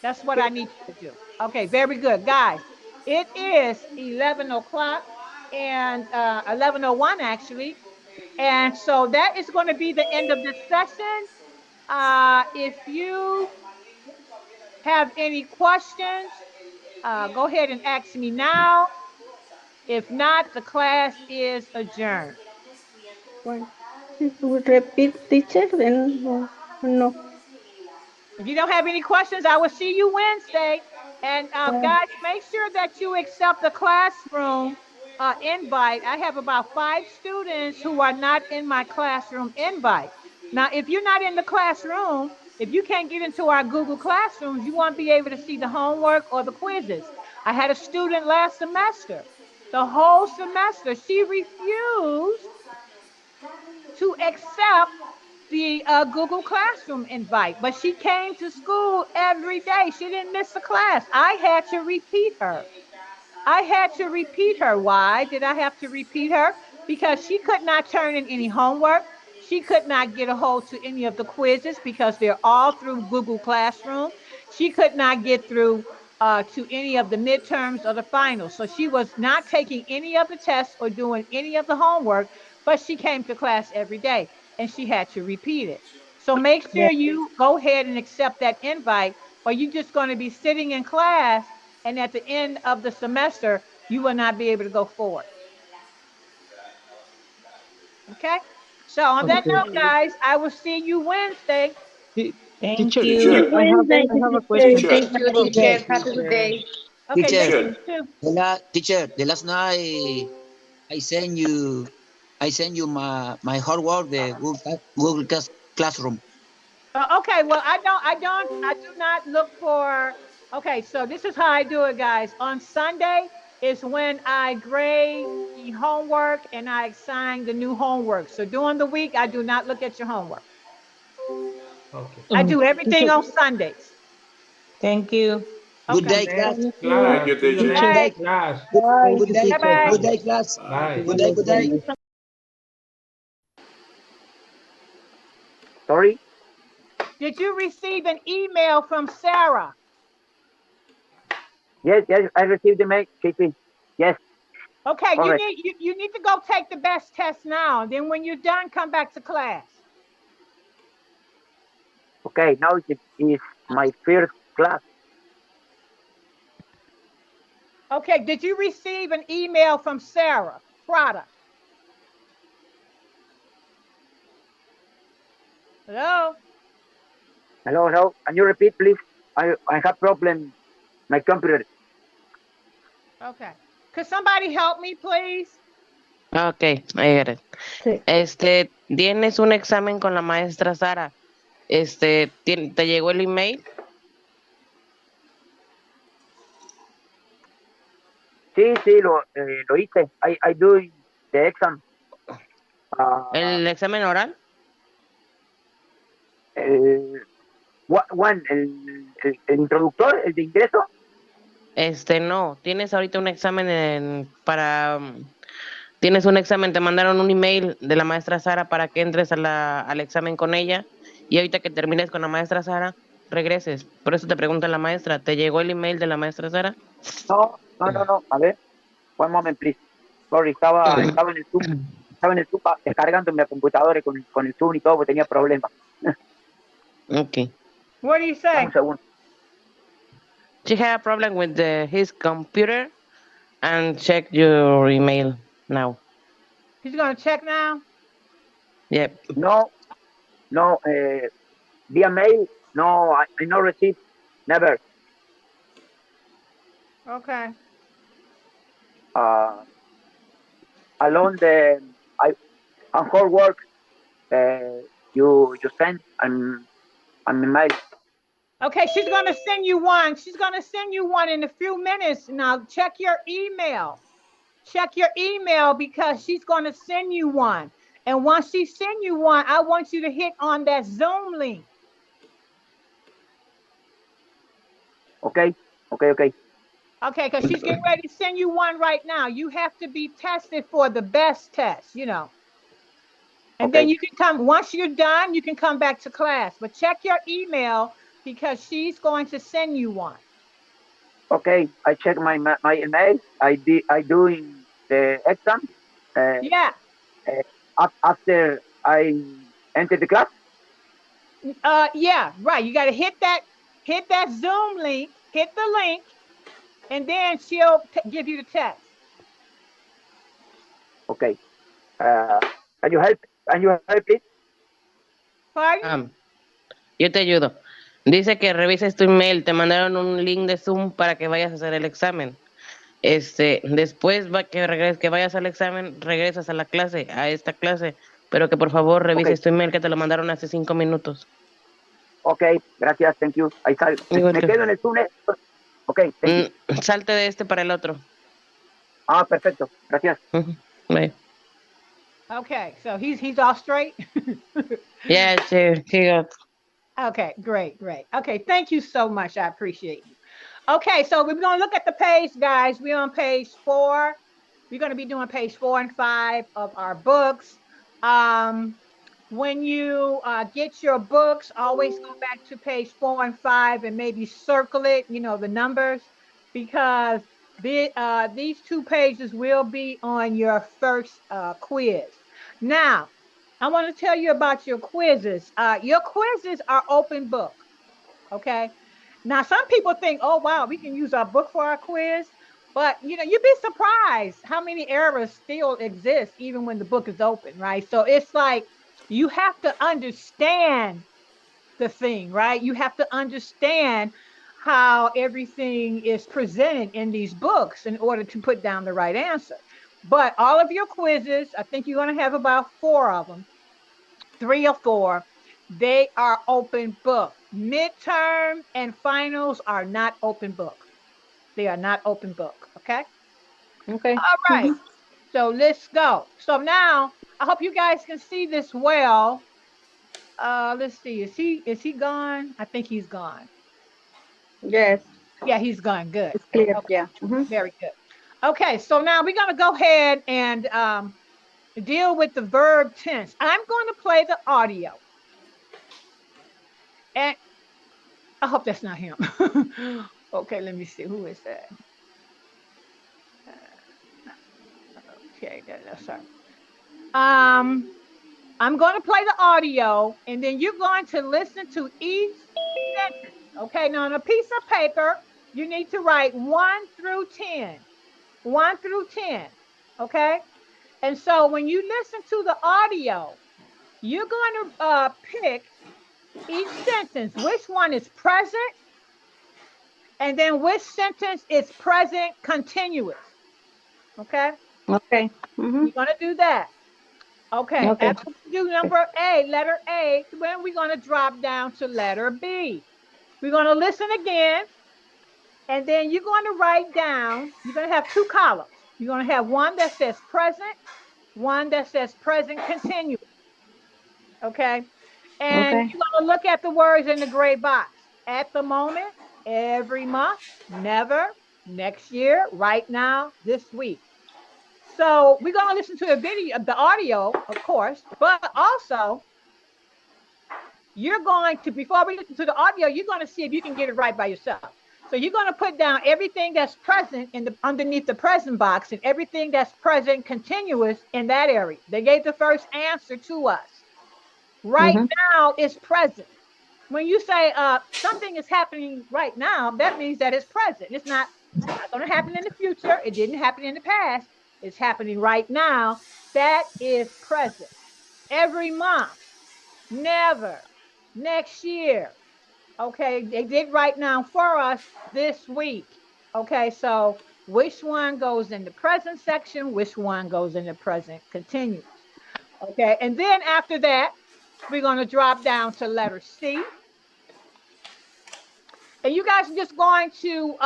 That's what I need you to do. Okay. Very good. Guys, it is 11 o'clock and 11:01 actually. And so that is going to be the end of this session. If you have any questions, go ahead and ask me now. If not, the class is adjourned. One. Repeat teacher then no. If you don't have any questions, I will see you Wednesday. And Uh, guys, make sure that you accept the classroom invite. I have about 5 students who are not in my classroom invite. Now, if you're not in the classroom, if you can't get into our Google Classrooms, you won't be able to see the homework or the quizzes. I had a student last semester, the whole semester, she refused to accept the Google Classroom invite, but she came to school every day. She didn't miss a class. I had to repeat her. I had to repeat her. Why did I have to repeat her? Because she could not turn in any homework. She could not get a hold to any of the quizzes because they're all through Google Classroom. She could not get through to any of the midterms or the finals. So she was not taking any of the tests or doing any of the homework, but she came to class every day and she had to repeat it. So make sure you go ahead and accept that invite, or you just going to be sitting in class and at the end of the semester, you will not be able to go forward. Okay. So on that Okay. note, guys, I will see you Wednesday. Te- Thank Teacher, See you you. Teacher, Wednesday, I have a teacher. question. teacher, Thank you, Teacher, teacher. Bye, Have a good teacher. day. Okay, teacher, thank teacher, you too. teacher, the last night I send you, I send you my homework, the Google Classroom. Okay, well, I do not look for. Okay, so this is how I do it, guys. On Sunday is when I grade the homework and I assign the new homework. So during the week, I do not look at your homework. Okay. I do everything Teacher, on Sundays. Thank you. Good Okay. day, class. Thank Clara, thank you. you, see you teacher. All next Good right. day. class. Good, thank Bye. you, good day. Bye teacher. bye. Good Bye. day, class. Bye. Good Have day. a Good good Thank day. you day. so Sorry? Did you receive an email from Sarah? Yes, yes, I received the mail, KP. Yes, Okay, correct. you need to go take the best test now. And then when you're done, come back to class. Okay, now it is my first class. Okay, did you receive an email from Sarah Prada? Hello? Hello, hello. Can you repeat, please? I have problem my computer. Okay. Could somebody help me, please? Okay, I get it. Sí. Tienes un examen con la maestra Sara. ¿Te llegó el email? Sí, sí, lo hice. I do the exam. Uh, ¿El examen oral? el, one, el introductor, el de ingreso. No, tienes ahorita un examen tienes un examen, te mandaron un email de la maestra Sara para que entres al examen con ella y ahorita que termines con la maestra Sara, regreses. Por eso te pregunta la maestra, ¿te llegó el email de la maestra Sara? No, no, no, no. A ver, one moment, please. Sorry, estaba en el Zoom. Estaba en el Zoom descargando mi computadora con el Zoom y todo, porque tenía problemas. Okay. What do you Dame un say? segundo. She had a problem with his computer and check your email now. He's going to check now? Yep. No, no, via mail, no, I no receive, never. Okay. Uh, Along the, I, on her work, you send an email. Okay, she's going to send you one. She's going to send you one in a few minutes. Now, check your email. Check your email because she's going to send you one. And once she send you one, I want you to hit on that Zoom link. Okay, okay, okay, Okay, because she's getting ready to send you one right now. You have to be tested for the best test, you know. And then okay, you can come, once you're done, you can come back to class. But check your email because she's going to send you one. okay. I check my email. I doing the exam. Uh, Yeah. After I enter the class. Yeah, right. You got to hit that Zoom link, hit the link, and then she'll give you the test. Okay. Uh, can you help? Can you help, please? Pardon? Ah, yo te ayudo. Dice que revises tu email, te mandaron un link de Zoom para que vayas a hacer el examen. Después que vayas al examen, regresas a la clase, a esta clase, pero que por favor Okay, revises tu email que te lo mandaron hace 5 minutos. okay. Gracias, thank you. Ahí sal. You're Me welcome. quedo en el túnel. Okay, thank you. Salte de este para el otro. Ah, perfecto. Gracias. Ujú. Bye. Okay, so he's all straight. Yeah, she got. Okay, great, great. Okay, thank you so much. I appreciate you. Okay, so we're going to look at the page, guys. We're on page 4. We're going to be doing page 4 and 5 of our books. Um, When you get your books, always go back to page 4 and 5 and maybe circle it, the numbers, because these 2 pages will be on your first quiz. Now, I want to tell you about your quizzes. Your quizzes are open book. Okay. Now, some people think, oh, wow, we can use our book for our quiz. But, you'd be surprised how many errors still exist even when the book is open, right? So it's like you have to understand the thing, right? You have to understand how everything is presented in these books in order to put down the right answer. But all of your quizzes, I think you're going to have about 4 of them, 3 or 4, they are open book. Midterm and finals are not open book. They are not open book. Okay. Okay. All right. Mhm. So let's go. So now I hope you guys can see this well. Let's see. Is he gone? I think he's gone. Yes, Yeah, he's gone. Good. it's clear. Okay. Yeah. Mhm. Very good. Okay. So now we're gonna go ahead and deal with the verb tense. I'm going to play the audio, and I hope that's not him. Okay, let me see. Who is that? Okay, that's her. Um, I'm going to play the audio, and then you're going to listen to each sentence. Okay, now on a piece of paper, you need to write 1 through 10. 1 through 10. Okay, and so when you listen to the audio, you're going to pick each sentence, which one is present, and then which sentence is present continuous. Okay, Okay. Mhm. you're going to do that. Okay, Okay. after we do number A, letter A, then we're going to drop down to letter B. We're going to listen again, and then you're going to write down, you're going to have 2 columns. You're going to have one that says present, one that says present continuous. Okay, and Okay. you're going to look at the words in the gray box. At the moment, every month, never, next year, right now, this week. So we're going to listen to the video, the audio, of course, but also you're going to, before we listen to the audio, you're going to see if you can get it right by yourself. So you're going to put down everything that's present in the underneath the present box and everything that's present continuous in that area. They gave the first answer to us. Right Mhm. now is present. When you say something is happening right now, that means that it's present. It's not going to happen in the future. It didn't happen in the past. It's happening right now. That is present. Every month, never, next year. Okay, they did right now for us this week. Okay, so which one goes in the present section? Which one goes in the present continuous? Okay, and then after that, we're going to drop down to letter C. And you guys are just going to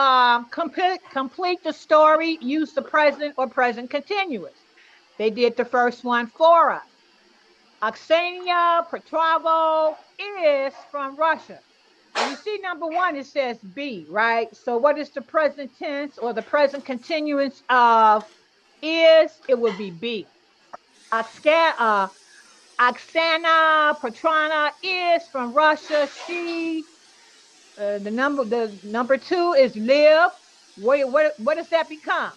complete the story, use the present or present continuous. They did the first one for us. Aksenia Petravo is from Russia. Now you see number 1, it says be, right? So what is the present tense or the present continuous of is? It would be be. Oksana Petrana is from Russia. The number 2 is live. What does that become?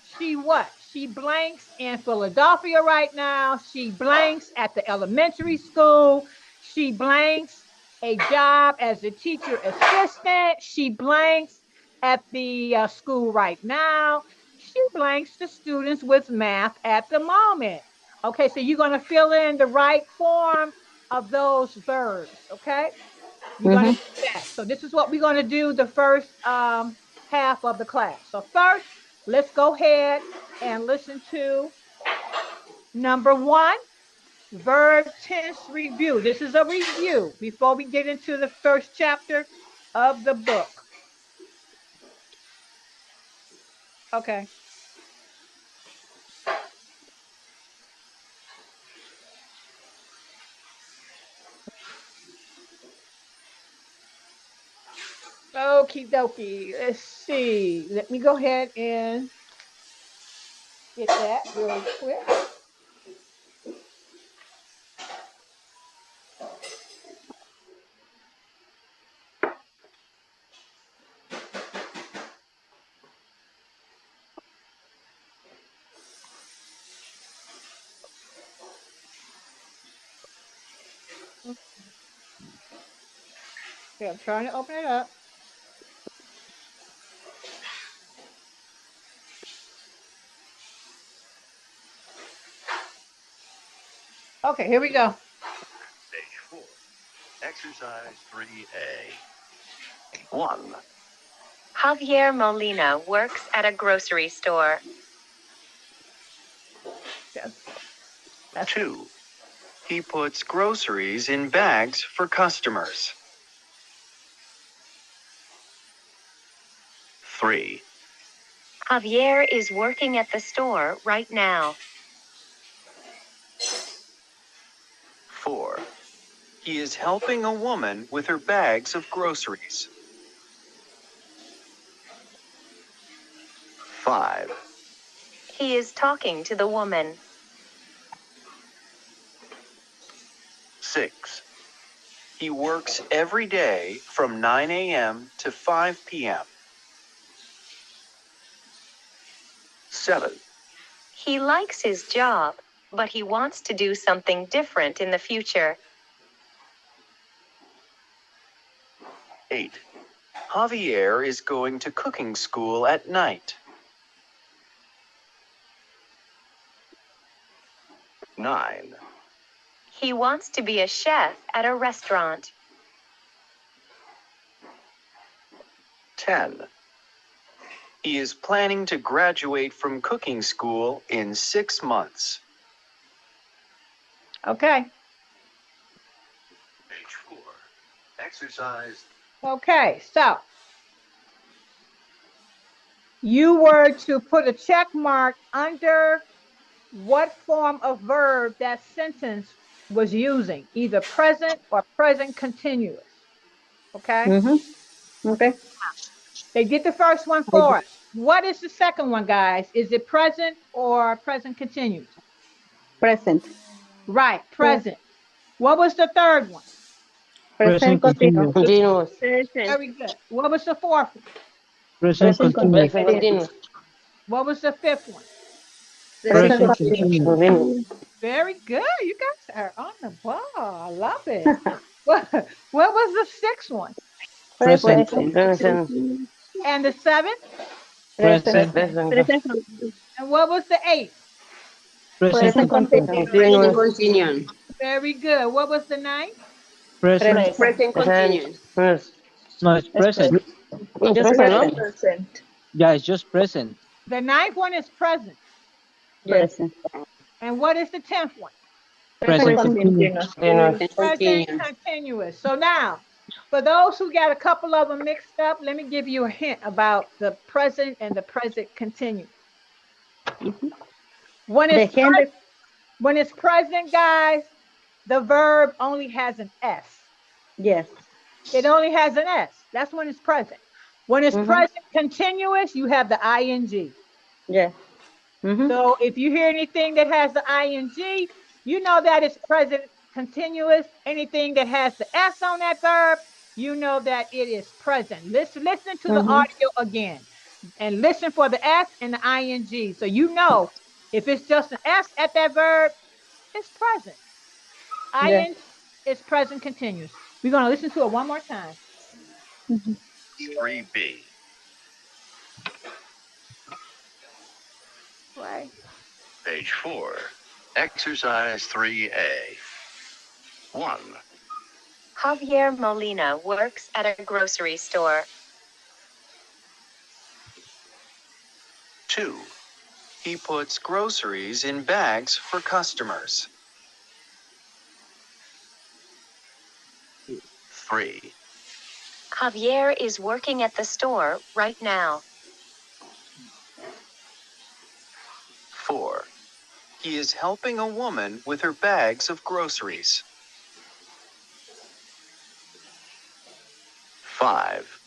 She what? She blanks in Philadelphia right now. She blanks at the elementary school. She blanks a job as a teacher assistant. She blanks at the school right now. She blanks the students with math at the moment. Okay, so you're going to fill in the right form of those verbs. Okay, you're going to Mhm. do that. So this is what we're going to do the first half of the class. So first, let's go ahead and listen to number 1, verb tense review. This is a review before we get into the first chapter of the book. Okay. Okie dokie. Let's see. Let me go ahead and get that really quick. Okay, I'm trying to open it up. Okay, here we go. Page 4. Exercise 3A. 1. Javier Molina works at a grocery store. That's 2. He puts groceries in bags for customers. 3. Javier is working at the store right now. 4. He is helping a woman with her bags of groceries. 5. He is talking to the woman. 6. He works every day from 9 a.m. to 5 p.m. 7. He likes his job, but he wants to do something different in the future. 8. Javier is going to cooking school at night. 9. He wants to be a chef at a restaurant. 10. He is planning to graduate from cooking school in 6 months. okay. Page 4. Exercise. Okay, so you were to put a check mark under what form of verb that sentence was using, either present or present continuous. Okay? Okay. They did the first one I for do. us. What is the second one, guys? Is it present or present continuous? Present. Right, present. What was the third one? Present Present continuous. continuous. Continuous. Present. Very good. What was the fourth one? Present Present continuous. Present continuous. continuous. What was the fifth one? Present Present Present continuous. continuous. continuous. Continuous. Very good. You guys are on the ball. I love it. What was the sixth one? Present. Present. Present. Continuous. And the seventh? Present. Present. Present. Present. Present continuous. And what was the eighth? Present Present continuous. continuous. Present Continuous. continuous. Very good. What was the ninth? Present. Present. Present Present. continuous. Yes. No, it's It's present. present. Just Present, Present no? present. present. Yeah, it's just present. The ninth one is present. Yes. Present. And what is the 10th one? Present Present Present continuous. continuous. continuous. Continuous. Present continuous. So now, for those who got a couple of them mixed up, let me give you a hint about the present and the present continuous. When The it's Henry. when it's present, guys, the verb only has an S. Yes. It only has an S. That's when it's present. When it's Mm-hmm. present continuous, you have the ing. Yes. Mm-hmm. So if you hear anything that has the ing, you know that it's present continuous. Anything that has the S on that verb, you know that it is present. Listen to the Mm-hmm. audio again and listen for the S and the ing. So you know if it's just an S at that verb, it's present. Yes. Ing is present continuous. We're going to listen to it one more time. 3B. Right. Page 4. Exercise 3A. 1. Javier Molina works at a grocery store. 2. He puts groceries in bags for customers. 3. Javier is working at the store right now. 4. He is helping a woman with her bags of groceries. 5.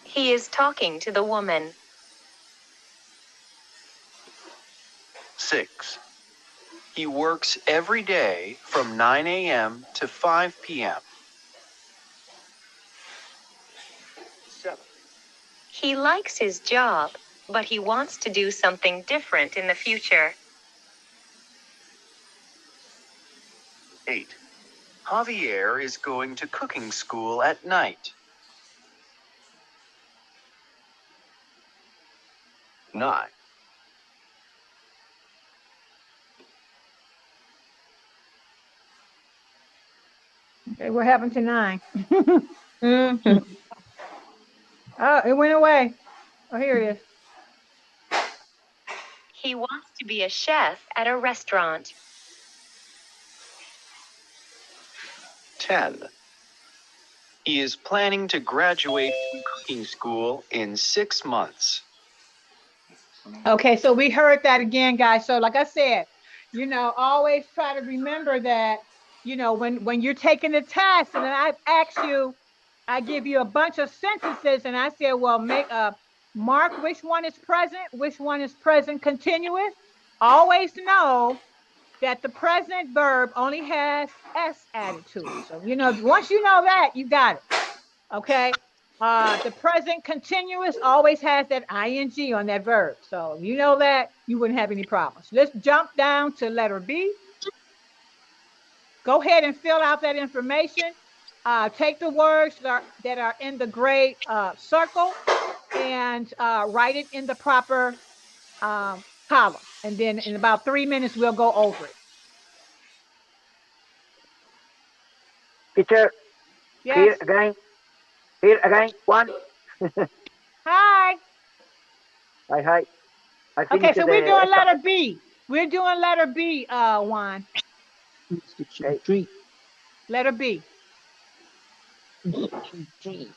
He is talking to the woman. 6. He works every day from 9 a.m. to 5 p.m. 7. He likes his job, but he wants to do something different in the future. 8. Javier is going to cooking school at night. 9. Okay, what happened to 9? Mhm. Oh, it went away. Oh, here it is. He wants to be a chef at a restaurant. 10. He is planning to graduate from cooking school in 6 months. Okay, so we heard that again, guys. So like I said, always try to remember that, when you're taking the test and then I ask you, I give you a bunch of sentences and I say, well, make a mark which one is present, which one is present continuous. Always know that the present verb only has S added to it. So, once you know that, you got it. Okay. The present continuous always has that ing on that verb. So if you know that, you wouldn't have any problems. Let's jump down to letter B. Go ahead and fill out that information. Take the words that are in the gray circle and write it in the proper column. And then in about 3 minutes, we'll go over it. Teacher, Yes. here again, one. Hi. Hi, hi. I Okay, finished so we're the doing extra. letter B. We're doing letter B, Juan. Section Okay. 3. Letter B. Section 3.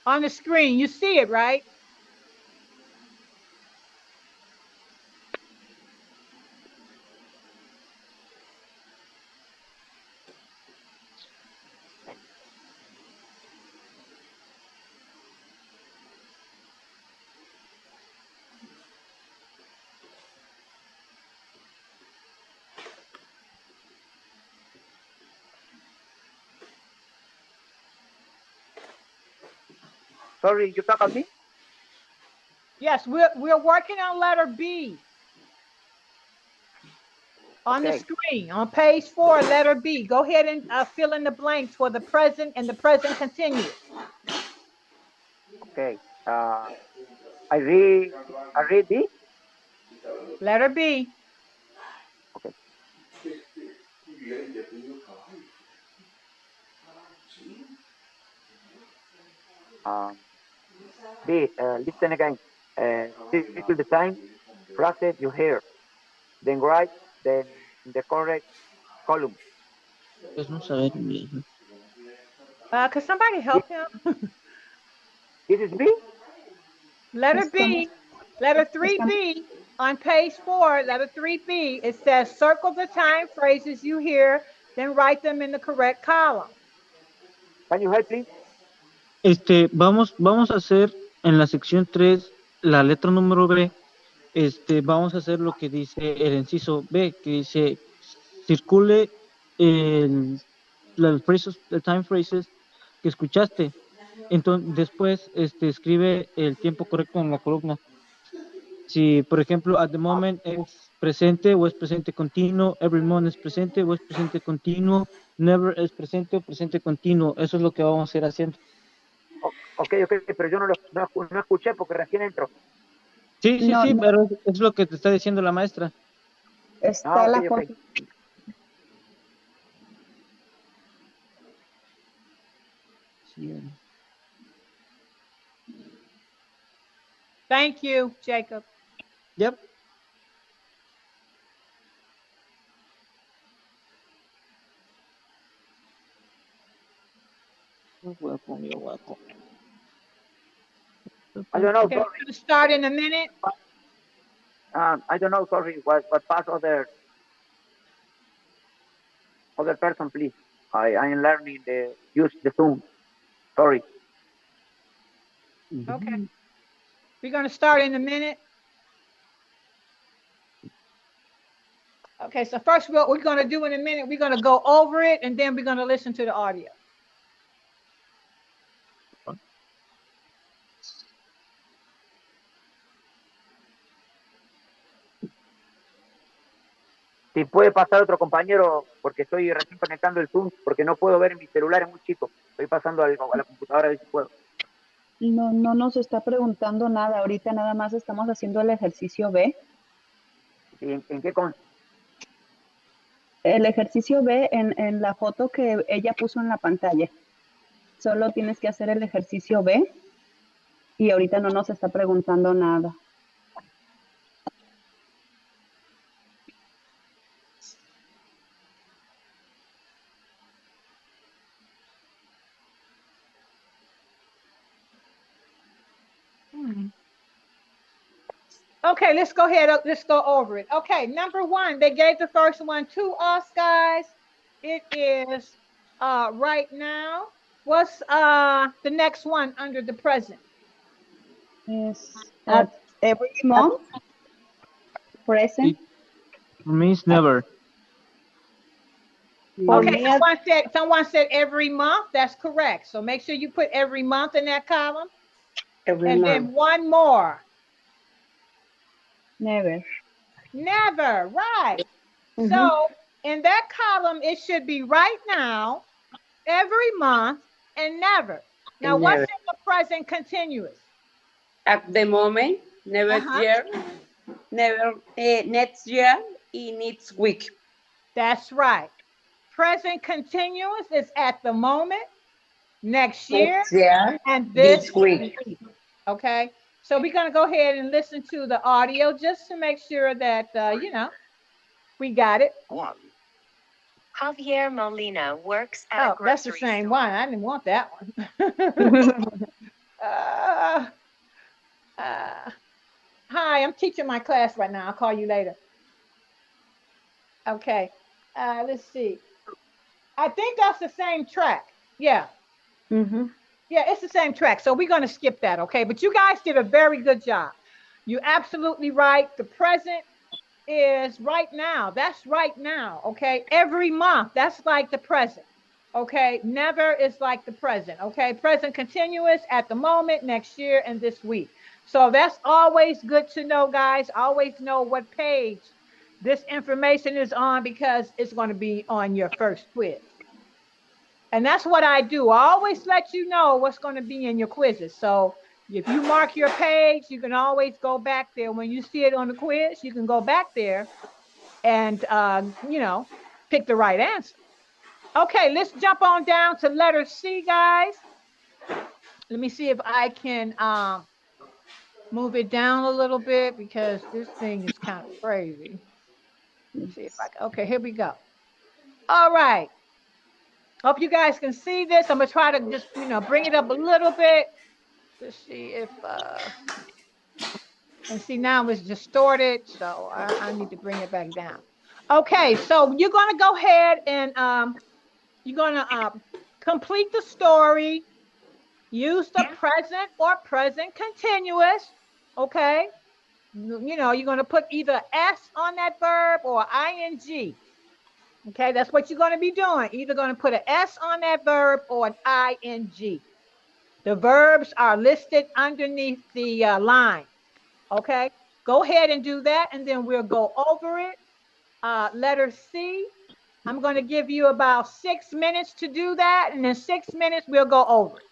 On the screen, you see it, right? Sorry, you talk on me? Yes, we're working on letter B on the Okay. screen on page 4, letter B. Go ahead and fill in the blanks for the present and the present continuous. Okay. Uh, I read this. Letter B. Okay. Um, listen again. Circle the time phrase you hear. Then write then in the correct column. Pues no saber bien. Could somebody This, help him? this is B. Letter Estamos, B. Letter estamos. 3B on page 4. Letter 3B. It says circle the time phrases you hear, then write them in the correct column. Can you help, please? Vamos a hacer en la sección 3 la letra número B. Vamos a hacer lo que dice el inciso B, que dice circule el, el time phrases que escuchaste. Entonces, después, escribe el tiempo correcto en la columna. Si, por ejemplo, at the moment es presente o es presente continuo, every month es presente o es presente continuo, never es presente o presente continuo. Eso es lo que vamos a ir haciendo. Ok, pero yo no escuché porque recién entro. Sí, sí, No, sí, no, pero es lo que te está diciendo la maestra. Ah, está ok, la ok. foto. Sí, Thank you, Jacob. yep. Voy a poner guapo. I don't know, Okay, we're sorry. going to start in a minute. I don't know, sorry. What pass other person, please. I am learning the use the Zoom. Sorry. Okay, we're going to start in a minute. Okay, so first what we're going to do in a minute, we're going to go over it and then we're going to listen to the audio. Si puede pasar otro compañero, porque estoy recién conectando el Zoom, porque no puedo ver en mi celular, es muy chico. Estoy pasando a la computadora a ver si puedo. No, no nos está preguntando nada. Ahorita nada más estamos haciendo el ejercicio B. ¿En qué consiste? El ejercicio B en la foto que ella puso en la pantalla. Solo tienes que hacer el ejercicio B y ahorita no nos está preguntando nada. Okay, let's go ahead. Let's go over it. Okay, number one, they gave the first one to us, guys. It is right now. What's the next one under the present? Is At, every at, month present. For me, it's never. for Okay, me, at, someone said every month. That's correct. So make sure you put every month in that column. every And month. then one more. Never. Never, right. Mm-hmm. So in that column, it should be right now, every month, and never. Now, And what's never. in the present continuous? At the moment, never Uh-huh. year, never next year, and next week. That's right. Present continuous is at the moment, next year, Next year, and this this week. week. Okay. So we're going to go ahead and listen to the audio just to make sure that, we got it. One. Javier Molina works at a Oh, that's the grocery same store. one. I didn't want that one. uh, uh, Hi, I'm teaching my class right now. I'll call you later. Okay. Let's see. I think that's the same track. Yeah. Mm-hmm. Yeah, it's the same track. So we're going to skip that. Okay. But you guys did a very good job. You're absolutely right. The present is right now. That's right now. Okay. Every month, that's like the present. Okay. Never is like the present. Okay. Present continuous at the moment, next year, and this week. So that's always good to know, guys. Always know what page this information is on because it's going to be on your first quiz. And that's what I do. I always let you know what's going to be in your quizzes. So if you mark your page, you can always go back there. When you see it on the quiz, you can go back there and pick the right answer. Okay, let's jump on down to letter C, guys. Let me see if I can move it down a little bit because this thing is kind of crazy. See if I can. Okay, here we go. All right. Hope you guys can see this. I'm gonna try to just bring it up a little bit to see if and see now it's distorted, so I need to bring it back down. Okay, so you're gonna go ahead and you're gonna complete the story. Use the present or present continuous. Okay. You're going to put either S on that verb or ing. Okay. That's what you're going to be doing. Either going to put an S on that verb or an ing. The verbs are listed underneath the line. Okay. Go ahead and do that, and then we'll go over it. Letter C. I'm going to give you about 6 minutes to do that, and in 6 minutes, we'll go over it.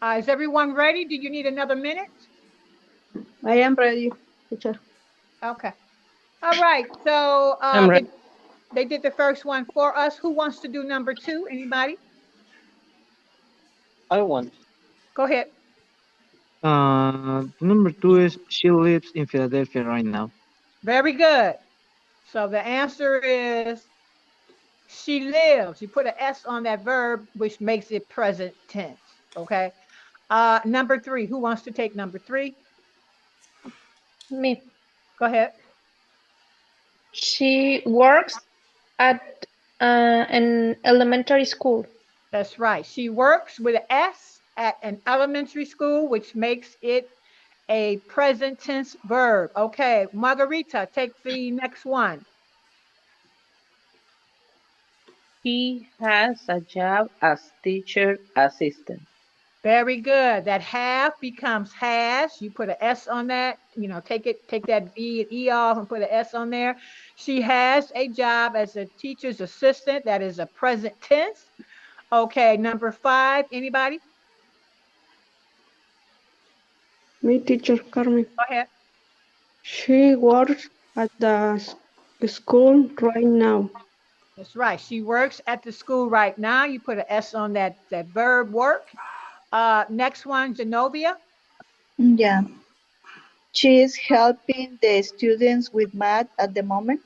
Is everyone ready? Do you need another minute? I am ready, teacher. Okay. All right. So I'm ready. they did the first one for us. Who wants to do number two? Anybody? I want. Go ahead. Number two is she lives in Philadelphia right now. Very good. So the answer is she lives. You put an S on that verb, which makes it present tense. Okay. Number three. Who wants to take number three? Me. Go ahead. She works at an elementary school. That's right. She works with an S at an elementary school, which makes it a present tense verb. Okay, Margarita, take the next one. He has a job as teacher assistant. Very good. That have becomes has. You put an S on that. Take that V and E off and put an S on there. She has a job as a teacher's assistant. That is a present tense. Okay, number five. Anybody? Me, teacher Carmen. Go ahead. She works at the school right now. That's right. She works at the school right now. You put an S on that verb work. Next one, Genovia. Yeah. She is helping the students with math at the moment.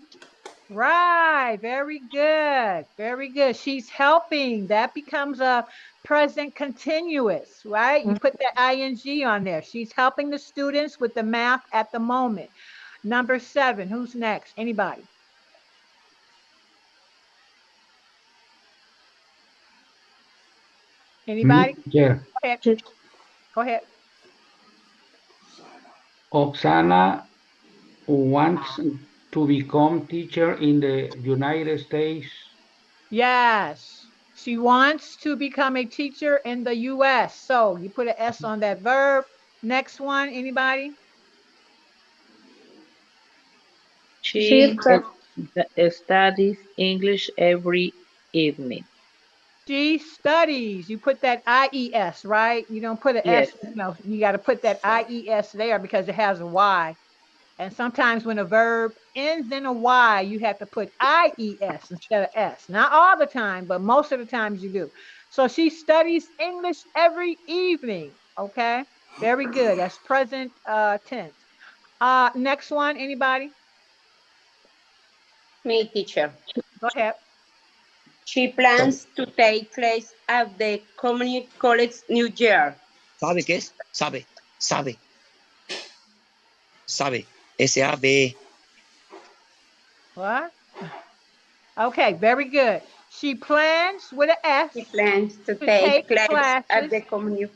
Right. Very good. Very good. She's helping. That becomes a present continuous, right? You put that ing on there. She's helping the students with the math at the moment. Number seven. Who's next? Anybody? Me, Anybody? teacher. Go ahead. Go ahead. Oksana wants to become teacher in the United States. Yes. She wants to become a teacher in the US. So you put an S on that verb. Next one, anybody? She studies English every evening. She studies. You put that IES, right? You don't put an Yes. S, you got to put that IES there because it has a Y. And sometimes when a verb ends in a Y, you have to put IES instead of S. Not all the time, but most of the times you do. So she studies English every evening. Okay. Very good. That's present tense. Next one, anybody? Me, teacher. Go ahead. She plans to take class at the community college New Year. ¿Sabe qué es? Sabe. S-A-B. What? Okay, very good. She plans with an S She plans to to take take class at classes the community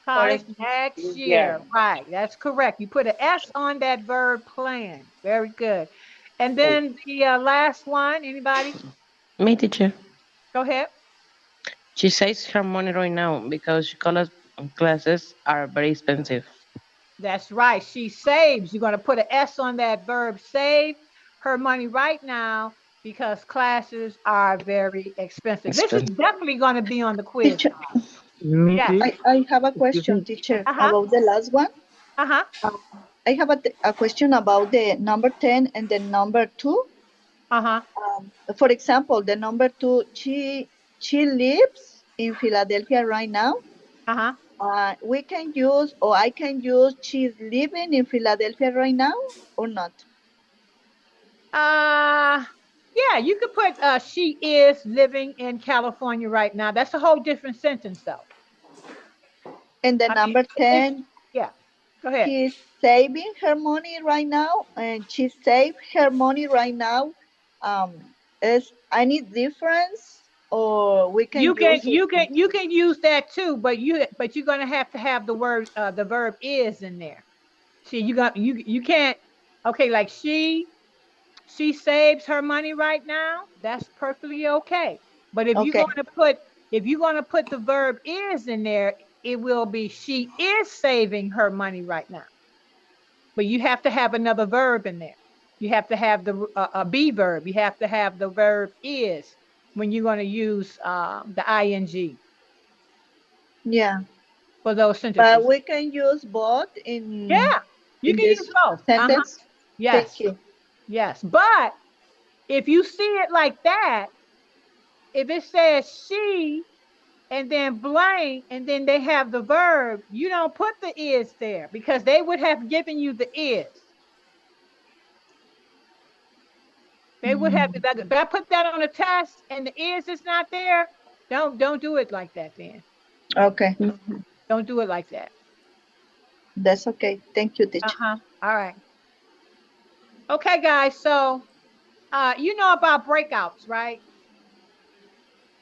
college college next New year. Year. Right, that's correct. You put an S on that verb plan. Very good. And then the last one, anybody? Me, teacher. Go ahead. She saves her money right now because college classes are very expensive. That's right. She saves. You're going to put an S on that verb save her money right now because classes are very expensive. This is Expensive. definitely going to be on the quiz. Teacher, Me, Yes. please. I have a Excuse question, me. teacher, Uh-huh. about the last one. Uh-huh. I have a question about the number 10 and the number 2. Uh-huh. For example, the number 2, she lives in Philadelphia right now. Uh-huh. We can use, or I can use, she's living in Philadelphia right now or not? Yeah, you could put she is living in California right now. That's a whole different sentence though. And the I mean, number 10, yeah. Go ahead. she's saving her money right now, and she saved her money right now. Is any difference, or we can You can use it? you can you can use that too, but you're gonna have to have the word the verb is in there. See, you can't. Okay, like she saves her money right now. That's perfectly okay. But Okay. if you're gonna put the verb is in there, it will be she is saving her money right now. But you have to have another verb in there. You have to have the a be verb. You have to have the verb is when you're going to use the ing. Yeah. for those But sentences. we can use both Yeah, you in can use this both. sentence. Thank Yes, you. yes. But if you see it like that, if it says she and then blank and then they have the verb, you don't put the is there because they would have given you the is. They would have, if I put that on a test and the is not there, don't do it like that then. Okay, Don't do it like that. that's okay. Thank you, teacher. All right. Okay, guys. So you know about breakouts, right?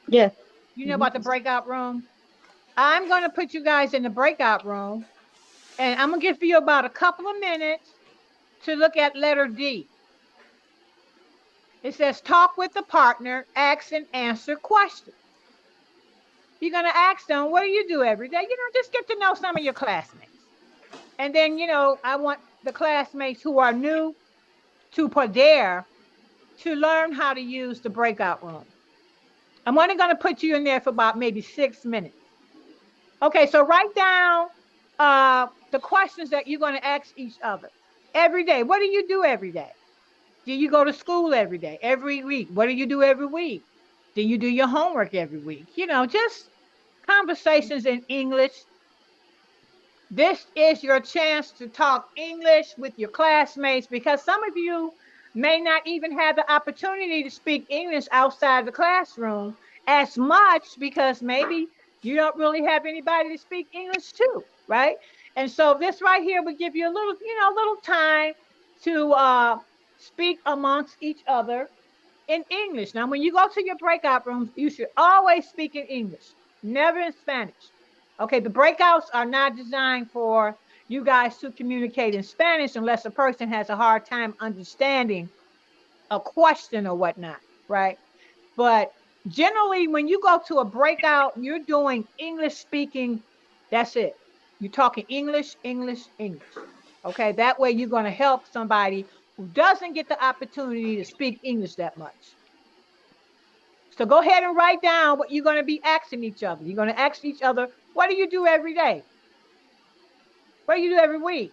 Yes. You know about the breakout room. I'm going to put you guys in the breakout room and I'm going to give you about a couple of minutes to look at letter D. It says talk with the partner, ask and answer questions. You're going to ask them, what do you do every day? Just get to know some of your classmates. And then, I want the classmates who are new to Poder to learn how to use the breakout room. I'm only going to put you in there for about maybe 6 minutes. Okay, so write down the questions that you're going to ask each other every day. What do you do every day? Do you go to school every day, every week? What do you do every week? Do you do your homework every week? Just conversations in English. This is your chance to talk English with your classmates because some of you may not even have the opportunity to speak English outside the classroom as much because maybe you don't really have anybody to speak English to, right? And so this right here will give you a little time to speak amongst each other in English. Now, when you go to your breakout rooms, you should always speak in English, never in Spanish. Okay, the breakouts are not designed for you guys to communicate in Spanish unless a person has a hard time understanding a question or whatnot, right? But generally, when you go to a breakout, you're doing English speaking. That's it. You're talking English, English, English. Okay, that way you're going to help somebody who doesn't get the opportunity to speak English that much. So go ahead and write down what you're going to be asking each other. You're going to ask each other, what do you do every day? What do you do every week?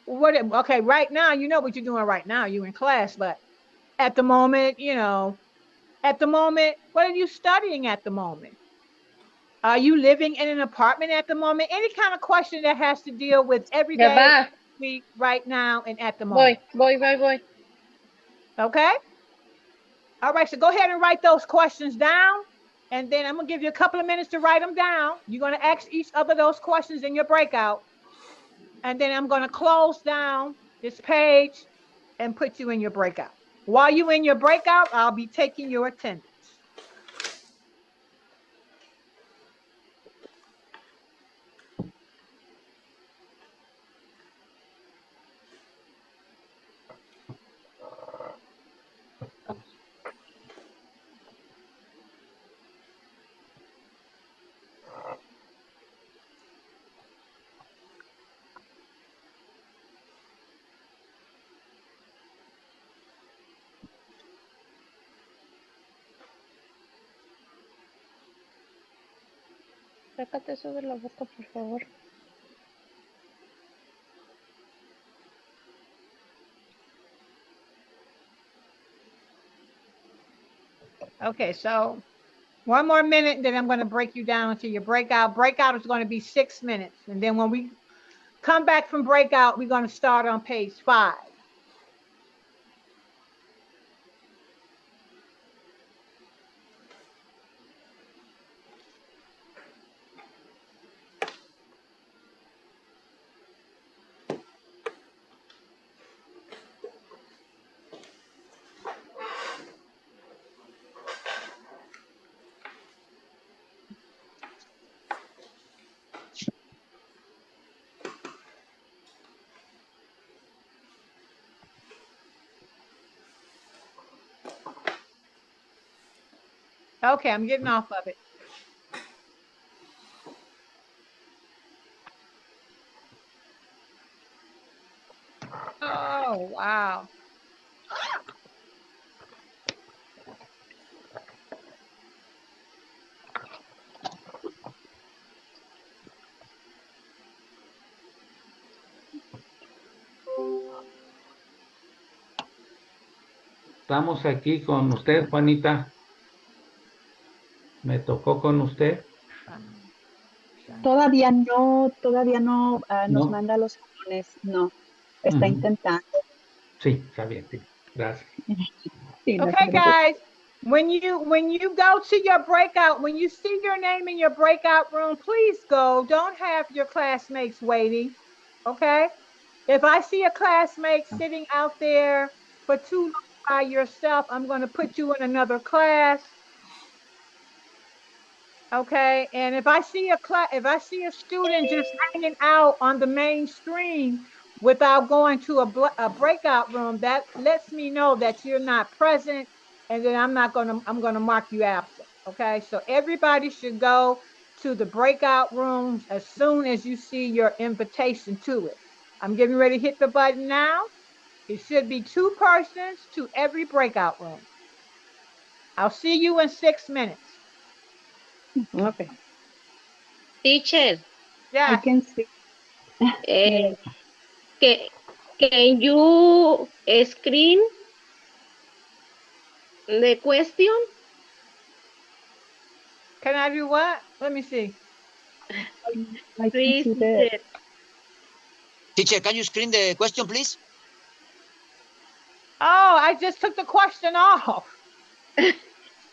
Okay, right now, you know what you're doing right now. You're in class, but at the moment, what are you studying at the moment? Are you living in an apartment at the moment? Any kind of question that has to deal with every Ya day, va. week, right now, and at the Voy, moment. voy. Okay? All right, so go ahead and write those questions down. And then I'm going to give you a couple of minutes to write them down. You're going to ask each other those questions in your breakout. And then I'm going to close down this page and put you in your breakout. While you're in your breakout, I'll be taking your attendance. Sácate eso de la boca, por favor. Okay, so one more minute, then I'm going to break you down to your breakout. Breakout is going to be 6 minutes. And then when we come back from breakout, we're going to start on page 5. Okay, I'm getting off of it. Oh, wow. Estamos aquí con usted, Juanita. Me tocó con usted. Todavía no nos ¿No? manda los salones, no. Está intentando. Sí, está bien, sí. Gracias. Sí, no se Okay, preocupe. guys. When you go to your breakout, when you see your name in your breakout room, please go. Don't have your classmates waiting. Okay? If I see a classmate sitting out there for too long by yourself, I'm going to put you in another class. Okay, and if I see a student just hanging out on the main stream without going to a breakout room, that lets me know that you're not present, and then I'm gonna mark you absent. Okay, so everybody should go to the breakout rooms as soon as you see your invitation to it. I'm getting ready to hit the button now. It should be 2 persons to every breakout room. I'll see you in 6 minutes. Okay. Teacher, I Yes. can see. eh, ca- can you screen the question? Can I do what? Let me see. I can Please, see the. teacher. Teacher, can you screen the question, please? Oh, I just took the question off.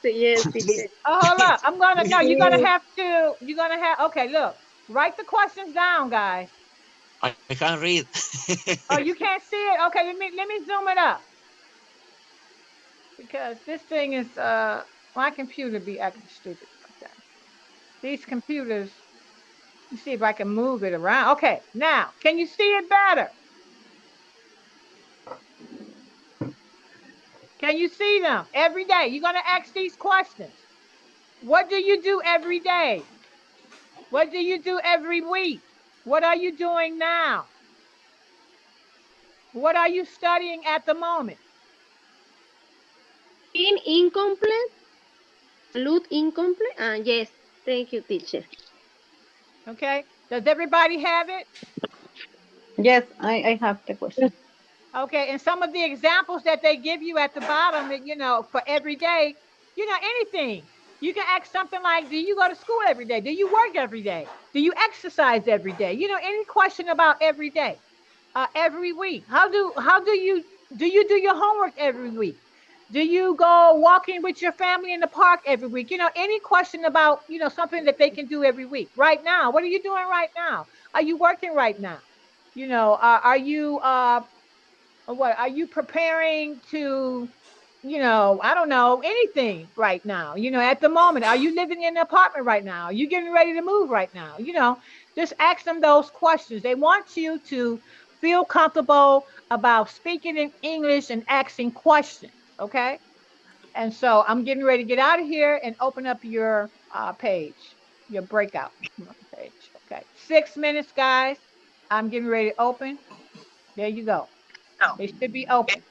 Yes, Please. teacher. Oh, hold up. No, Please. you're gonna have, okay, look, write the questions down, guys. I can't read. Oh, you can't see it? Okay, let me zoom it up because this thing is, my computer be acting stupid sometimes. These computers, let me see if I can move it around. Okay, now, can you see it better? Can you see them every day? You're gonna ask these questions. What do you do every day? What do you do every week? What are you doing now? What are you studying at the moment? In incomplete? Loot incomplete? Yes. Thank you, teacher. Okay. Does everybody have it? Yes, I have the question. Okay. And some of the examples that they give you at the bottom, for every day, anything. You can ask something like, do you go to school every day? Do you work every day? Do you exercise every day? Any question about every day, every week. How do you do your homework every week? Do you go walking with your family in the park every week? Any question about, something that they can do every week. Right now, what are you doing right now? Are you working right now? Are you what are you preparing to, I don't know, anything right now, at the moment? Are you living in an apartment right now? Are you getting ready to move right now? Just ask them those questions. They want you to feel comfortable about speaking in English and asking questions. Okay. And so I'm getting ready to get out of here and open up your page, your breakout page. Okay. 6 minutes, guys. I'm getting ready to open. There you go. It should be open.